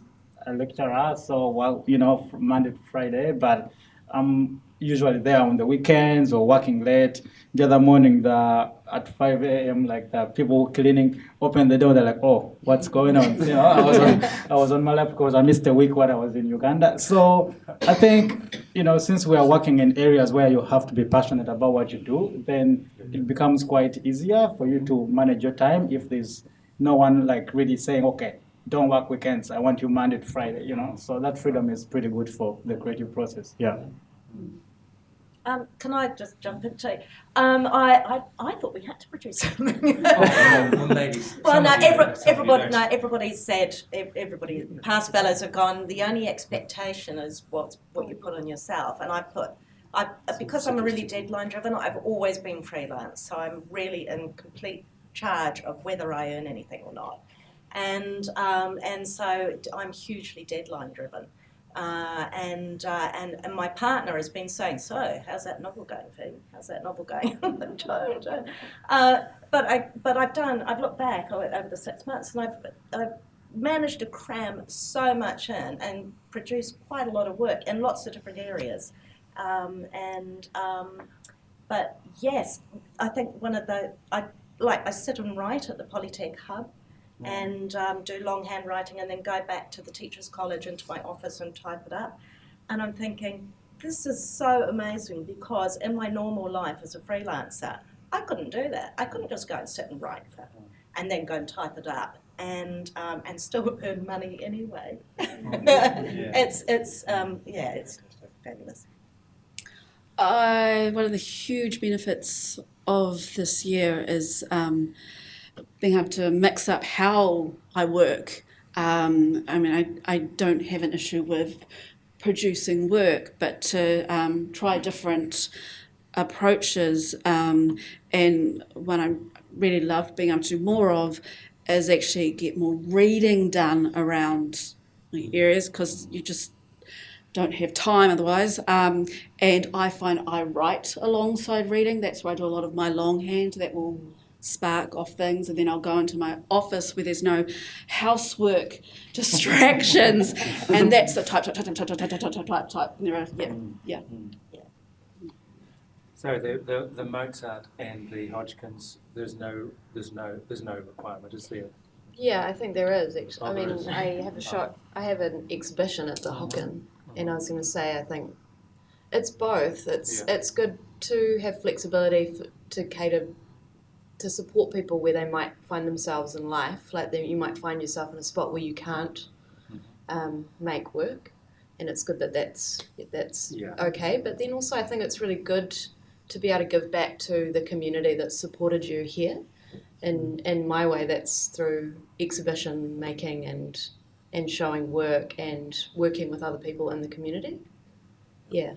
lecturer, so from Monday to Friday, but I'm usually there on the weekends or working late. The other morning, at 5 a.m., the people cleaning open the door. They're like, "Oh, what's going on?" I was on my lap because I missed a week when I was in Uganda. So I think since we are working in areas where you have to be passionate about what you do, then it becomes quite easier for you to manage your time if there's no one really saying, "Okay, don't work weekends. I want you Monday to Friday." So that freedom is pretty good for the creative process. Yeah. Can I just jump into it? I thought we had to produce something. Well, ladies. Well, no, everybody. everybody said, everybody, past fellows have gone, the only expectation is what you put on yourself. And because I'm really deadline driven, I've always been freelance. So I'm really in complete charge of whether I earn anything or not. And so I'm hugely deadline driven. And my partner has been saying, "So, how's that novel going, Phoebe? How's that novel going?" But I've looked back over the 6 months, and I've managed to cram so much in and produce quite a lot of work in lots of different areas, But yes, I think I sit and write at the Polytech Hub and do longhand writing and then go back to the Teachers College into my office and type it up. And I'm thinking, this is so amazing because in my normal life as a freelancer, I couldn't do that. I couldn't just go and sit and write and then go and type it up and still earn money anyway. It's fabulous. One of the huge benefits of this year is being able to mix up how I work. I don't have an issue with producing work, but to try different approaches. And what I really love being able to do more of is actually get more reading done around the areas, because you just don't have time otherwise. And I find I write alongside reading. That's where I do a lot of my longhand. That will spark off things, and then I'll go into my office where there's no housework distractions, and that's the type. And there are, yeah. So the Mozart and the Hodgkins, there's no requirement, is there? Yeah, I think there is actually. Oh, I there mean, is. I have an exhibition at the Hocken, and I was going to say, I think it's both. It's good to have flexibility to cater to support people where they might find themselves in life. Like you might find yourself in a spot where you can't make work, and it's good that that's okay. But then also, I think it's really good to be able to give back to the community that supported you here. In my way, that's through exhibition making and showing work and working with other people in the community. Yeah.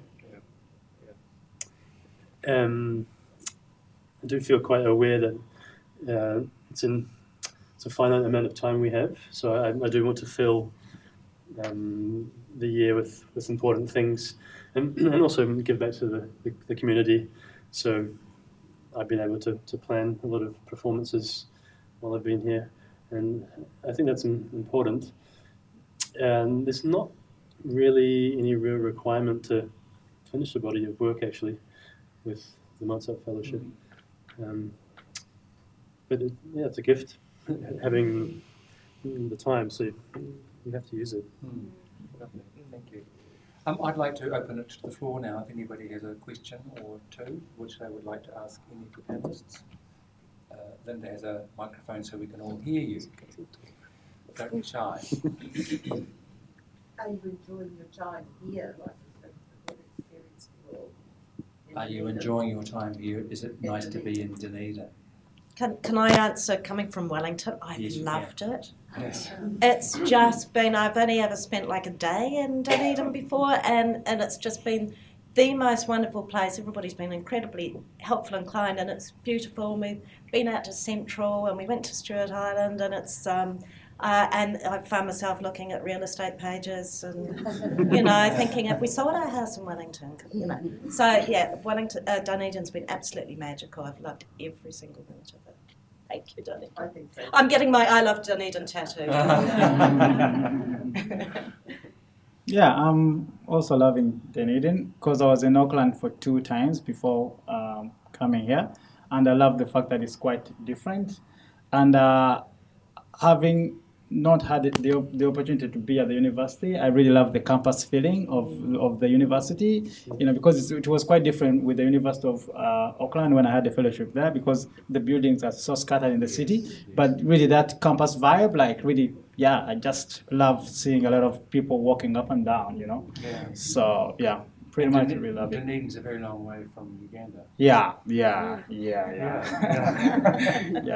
I do feel quite aware that it's a finite amount of time we have, so I do want to fill the year with important things, and also give back to the community. So I've been able to plan a lot of performances while I've been here, and I think that's important. And there's not really any real requirement to finish a body of work actually with the Mozart Fellowship. But it's a gift having the time, so you have to use it. Lovely, thank you. I'd like to open it to the floor now if anybody has a question or two which they would like to ask any of the panelists. Linda has a microphone so we can all hear you. Don't be shy. Are you enjoying your time here? Like, what experience you all? Are you enjoying your time here? Is it nice to be in Dunedin? Can I answer, coming from Wellington? I've Yes, you loved it. Yes. It's just been, I've only ever spent like a day in Dunedin before, and it's just been the most wonderful place. Everybody's been incredibly helpful and kind, and it's beautiful. We've been out to Central, and we went to Stewart Island, and it's and I found myself looking at real estate pages and, thinking if we sold our house in Wellington, So, yeah, Dunedin's been absolutely magical. I've loved every single minute of it. Thank you, Dunedin. I think so. I'm getting my I Love Dunedin tattoo. Yeah, I'm also loving Dunedin because I was in Auckland for 2 times before coming here, and I love the fact that it's quite different. And having not had the opportunity to be at the university, I really love the campus feeling of the university, because it was quite different with the University of Auckland when I had the fellowship there, because the buildings are so scattered in the city, but really that campus vibe, I just love seeing a lot of people walking up and down, Yeah. So, yeah, pretty much really love it. Dunedin's a very long way from Uganda. Yeah. Yeah,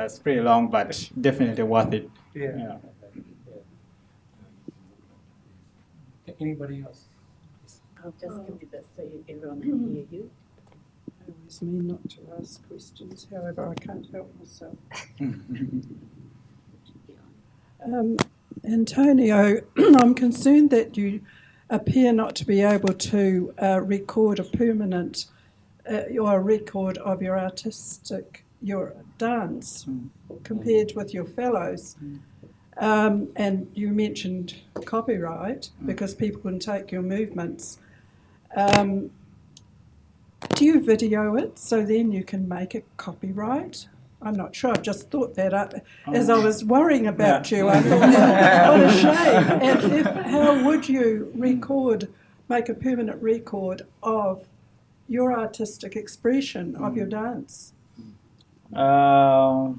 it's pretty long, but definitely worth it. Yeah. Anybody else? I'll just give you this so everyone can hear you. I always mean not to ask questions, however, I can't help myself. Antonio, I'm concerned that you appear not to be able to record a permanent or a record of your dance compared with your fellows. And you mentioned copyright because people can take your movements. do you video it so then you can make it copyright? I'm not sure. I've just thought that up as I was worrying about you. I thought, what a shame. And how would you make a permanent record of your artistic expression of your dance? That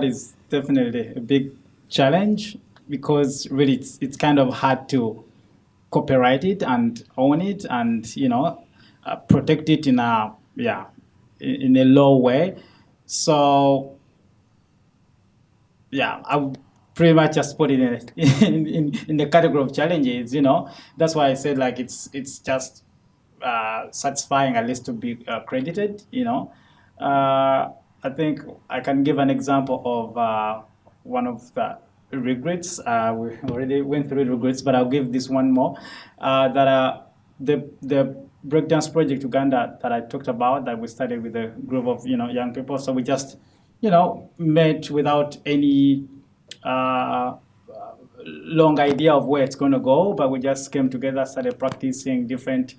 is definitely a big challenge because really it's kind of hard to copyright it and own it and protect it in a law way. So I would pretty much just put it in the category of challenges. That's why I said like it's just satisfying at least to be credited. I think I can give an example of one of the regrets. We already went through regrets, but I'll give this one more. The breakdance project Uganda that I talked about, that we started with a group of young people. So we just met without any long idea of where it's going to go, but we just came together, started practicing. Different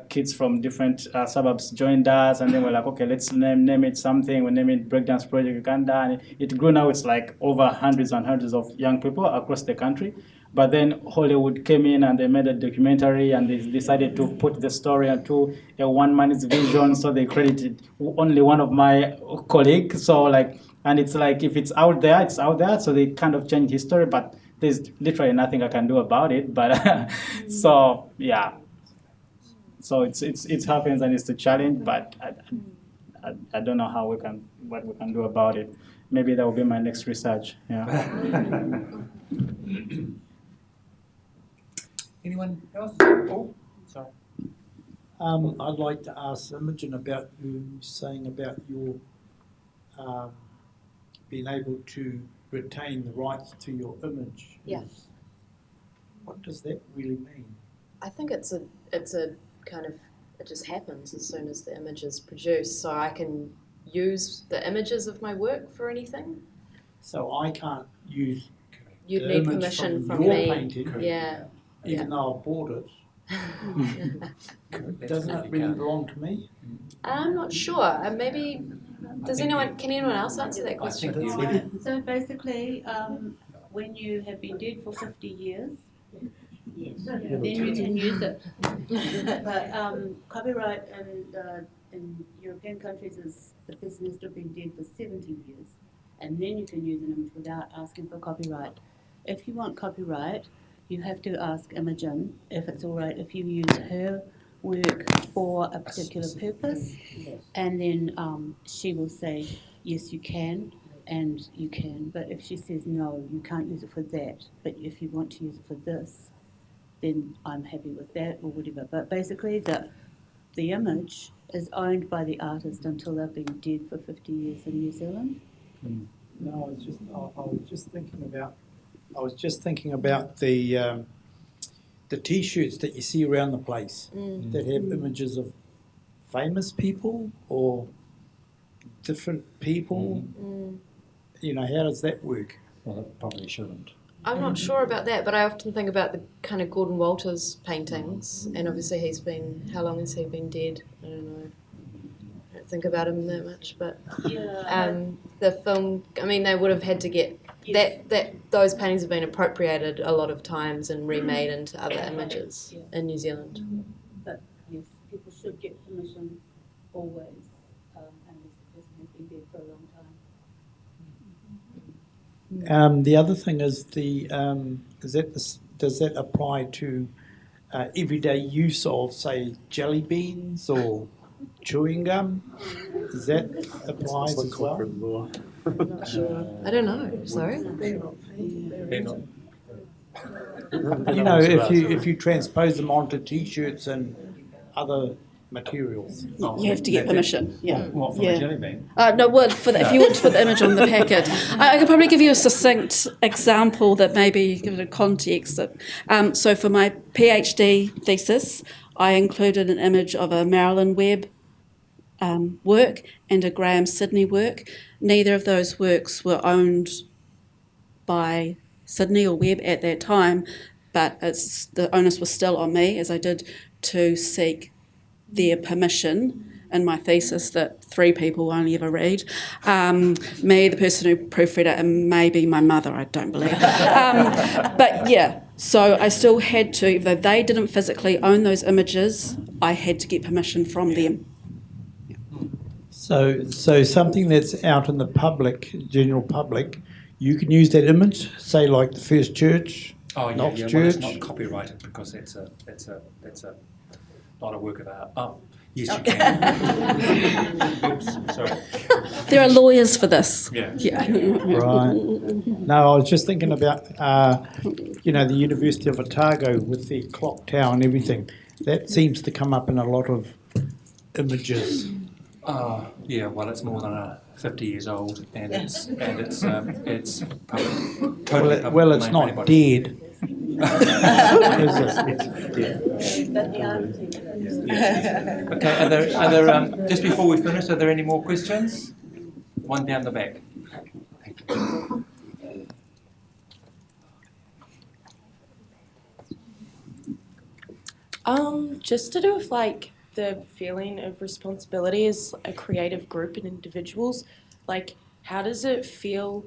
kids from different suburbs joined us, and then we're like, okay, let's name it something. We named it Breakdance Project Uganda, and it grew. Now it's like over hundreds and hundreds of young people across the country. But then Hollywood came in and they made a documentary, and they decided to put the story into a one-man's vision. So they credited only one of my colleagues. So and it's like, if it's out there, it's out there. So they kind of changed his story, but there's literally nothing I can do about it. But so it happens, and it's a challenge. But I don't know what we can do about it. Maybe that will be my next research. Yeah. Anyone else? Oh, sorry. I'd like to ask Imogen about you saying about your being able to retain the rights to your image. Yeah. What does that really mean? I think it's a kind of, it just happens as soon as the image is produced, so I can use the images of my work for anything. So I can't use You'd the need image permission from your me. painting, Yeah. even though I bought it. Doesn't it really belong to me? I'm not sure. Maybe can anyone else answer that question? So basically, when you have been dead for 50 years, then you can use it. But copyright in European countries is the person has still been dead for 70 years, and then you can use an image without asking for copyright. If you want copyright, you have to ask Imogen if it's all right if you use her work for a particular purpose, and then she will say, yes, you can, and you can. But if she says, no, you can't use it for that, but if you want to use it for this, then I'm happy with that or whatever. But basically, the image is owned by the artist until they've been dead for 50 years in New Zealand. No, I was just thinking about the T-shirts that you see around the place that have images of famous people or different people. How does that work? Well, it probably shouldn't. I'm not sure about that, but I often think about the kind of Gordon Walters paintings, and obviously how long has he been dead? I don't know. I don't think about him that much, but the film, they would have had to get those paintings have been appropriated a lot of times and remade into other images in New Zealand. But yes, people should get permission always, unless the person has been dead for a long time. The other thing is does that apply to everyday use of, say, jelly beans or chewing gum? Does that apply as well? I'm not sure. I don't know. Sorry. If you transpose them onto T-shirts and other materials. You have to get permission. Yeah. What, from a jelly bean? No, well, if you want to put the image on the packet, I could probably give you a succinct example that maybe give it a context. So for my PhD thesis, I included an image of a Marilyn Webb work and a Graham Sidney work. Neither of those works were owned by Sidney or Webb at that time, but the onus was still on me, as I did, to seek their permission in my thesis that 3 people only ever read. Me, the person who proofread it, and maybe my mother, I don't believe. But yeah, so I still had to, even though they didn't physically own those images, I had to get permission from them. So something that's out in the public, general public, you can use that image, say like the first church, Oh yeah, Knox yeah. Well, Church. it's not copyrighted because that's a not a work of art. Oh, yes, you can. Oops, sorry. There are lawyers for this. Yeah. Right. No, I was just thinking about, the University of Otago with the clock tower and everything. That seems to come up in a lot of images. Yeah. Well, it's more than 50 years old, and it's public, totally public Well, it's domain for not anybody. dead. Okay. Are there just before we finish? Are there any more questions? One down the back. Just to do with like the feeling of responsibility as a creative group and individuals, like how does it feel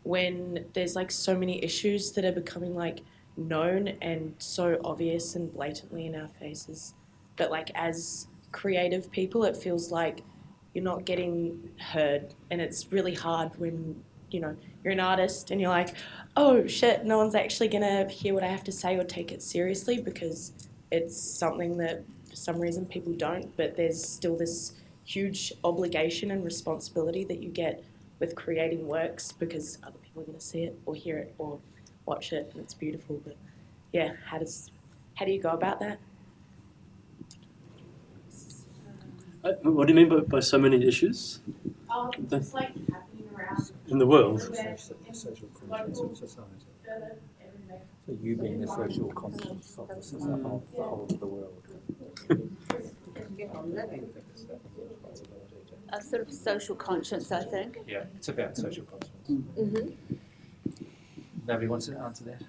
when there's like so many issues that are becoming like known and so obvious and blatantly in our faces, but like as creative people it feels like you're not getting heard, and it's really hard when you're an artist and you're like, oh shit, no one's actually gonna hear what I have to say or take it seriously because it's something that for some reason people don't, but there's still this huge obligation and responsibility that you get with creating works because other people are going to see it or hear it or watch it, and it's beautiful. But yeah, how do you go about that? What do you mean by so many issues It's like happening around in the world? Social conscience of society. So you being the social conscience of the society, of the whole of the world. A sort of social conscience, I think. Yeah, it's about social conscience. Mm-hmm. Nobody wants to answer that?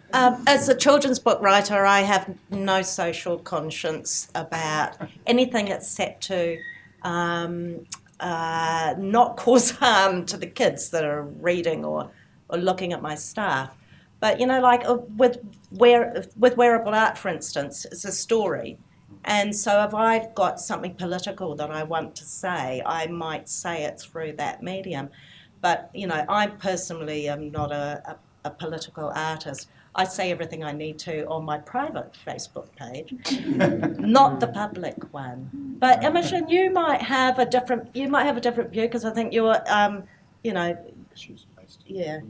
As a children's book writer, I have no social conscience about anything that's set to not cause harm to the kids that are reading or looking at my staff. But, like with wearable art, for instance, it's a story. And so if I've got something political that I want to say, I might say it through that medium. But, I personally am not a political artist. I say everything I need to on my private Facebook page, not the public one. But Imogen, you might have a different view because I think you're, yeah.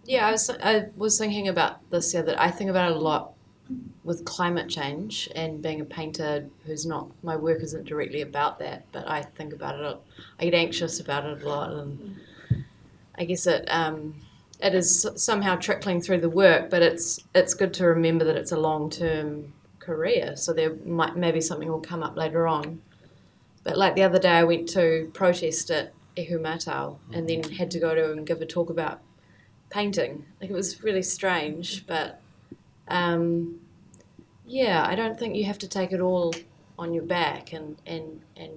Yeah, I was thinking about this the other day. I think about it a lot with climate change and being a painter who's not, my work isn't directly about that, but I think about it, I get anxious about it a lot, and I guess it is somehow trickling through the work, but it's good to remember that it's a long-term career, so maybe something will come up later on. But like the other day I went to protest at Ehumatau and then had to go to and give a talk about painting. Like, it was really strange, but I don't think you have to take it all on your back and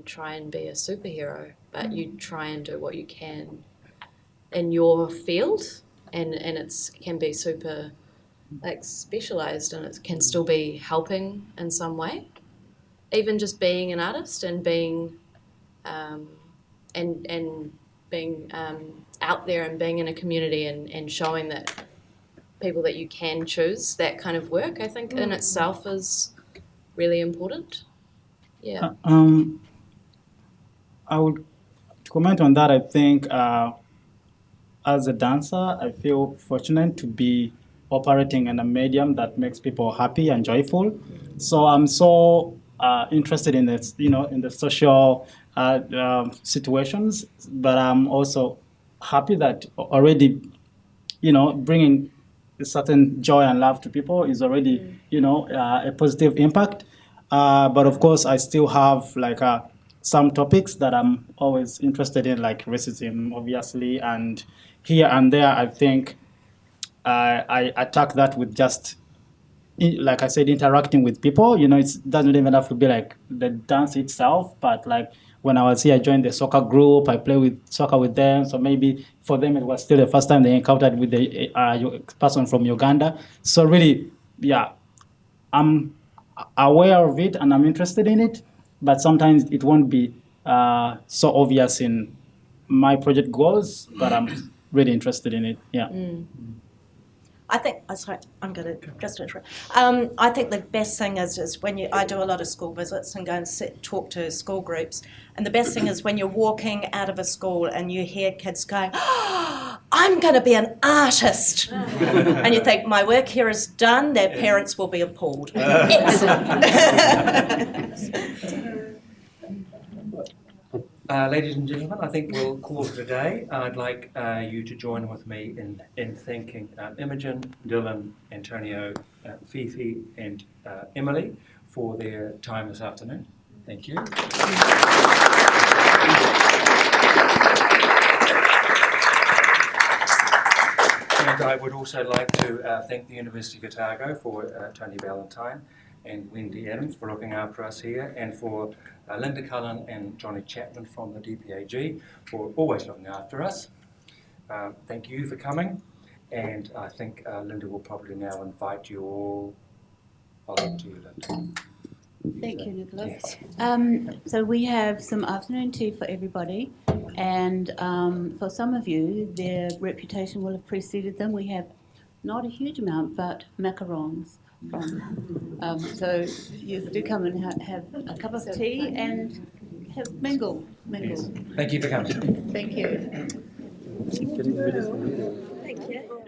try and be a superhero, but you try and do what you can in your field, and it can be super specialized, and it can still be helping in some way, even just being an artist and being being out there and being in a community and showing that people that you can choose that kind of work, I think in itself is really important. Yeah. I would comment on that. I think as a dancer, I feel fortunate to be operating in a medium that makes people happy and joyful. So I'm so interested in this, in the social situations, but I'm also happy that already, bringing a certain joy and love to people is already, a positive impact. But of course, I still have some topics that I'm always interested in, like racism, obviously, and here and there, I think I attack that with just like I said, interacting with people. You know, it doesn't even have to be like the dance itself, but like when I was here, I joined the soccer group. I play with soccer with them. So maybe for them, it was still the first time they encountered with the person from Uganda. So really, yeah, I'm aware of it and I'm interested in it, but sometimes it won't be so obvious in my project goals, but I'm really interested in it. Yeah. I think, sorry, I'm going to just interrupt. I think the best thing is when I do a lot of school visits and go and talk to school groups, and the best thing is when you're walking out of a school and you hear kids going, oh, I'm going to be an artist. And you think, my work here is done, their parents will be appalled. Excellent. Ladies and gentlemen, I think we'll call it a day. I'd like you to join with me in thanking Imogen, Dylan, Antonio, Fifi and Emily for their time this afternoon. Thank you. And I would also like to thank the University of Otago for Tony Valentine and Wendy Adams for looking after us here, and for Linda Cullen and Johnny Chapman from the DPAG for always looking after us. Thank you for coming, and I think Linda will probably now invite you all. I'll leave to you, Linda. Thank you, Nicholas. Yes. So we have some afternoon tea for everybody, and for some of you, their reputation will have preceded them. We have not a huge amount, but macarons. So you do come and have a cup of tea and have mingle. Yes. Thank you for coming. Thank you. Getting rid of Thank you.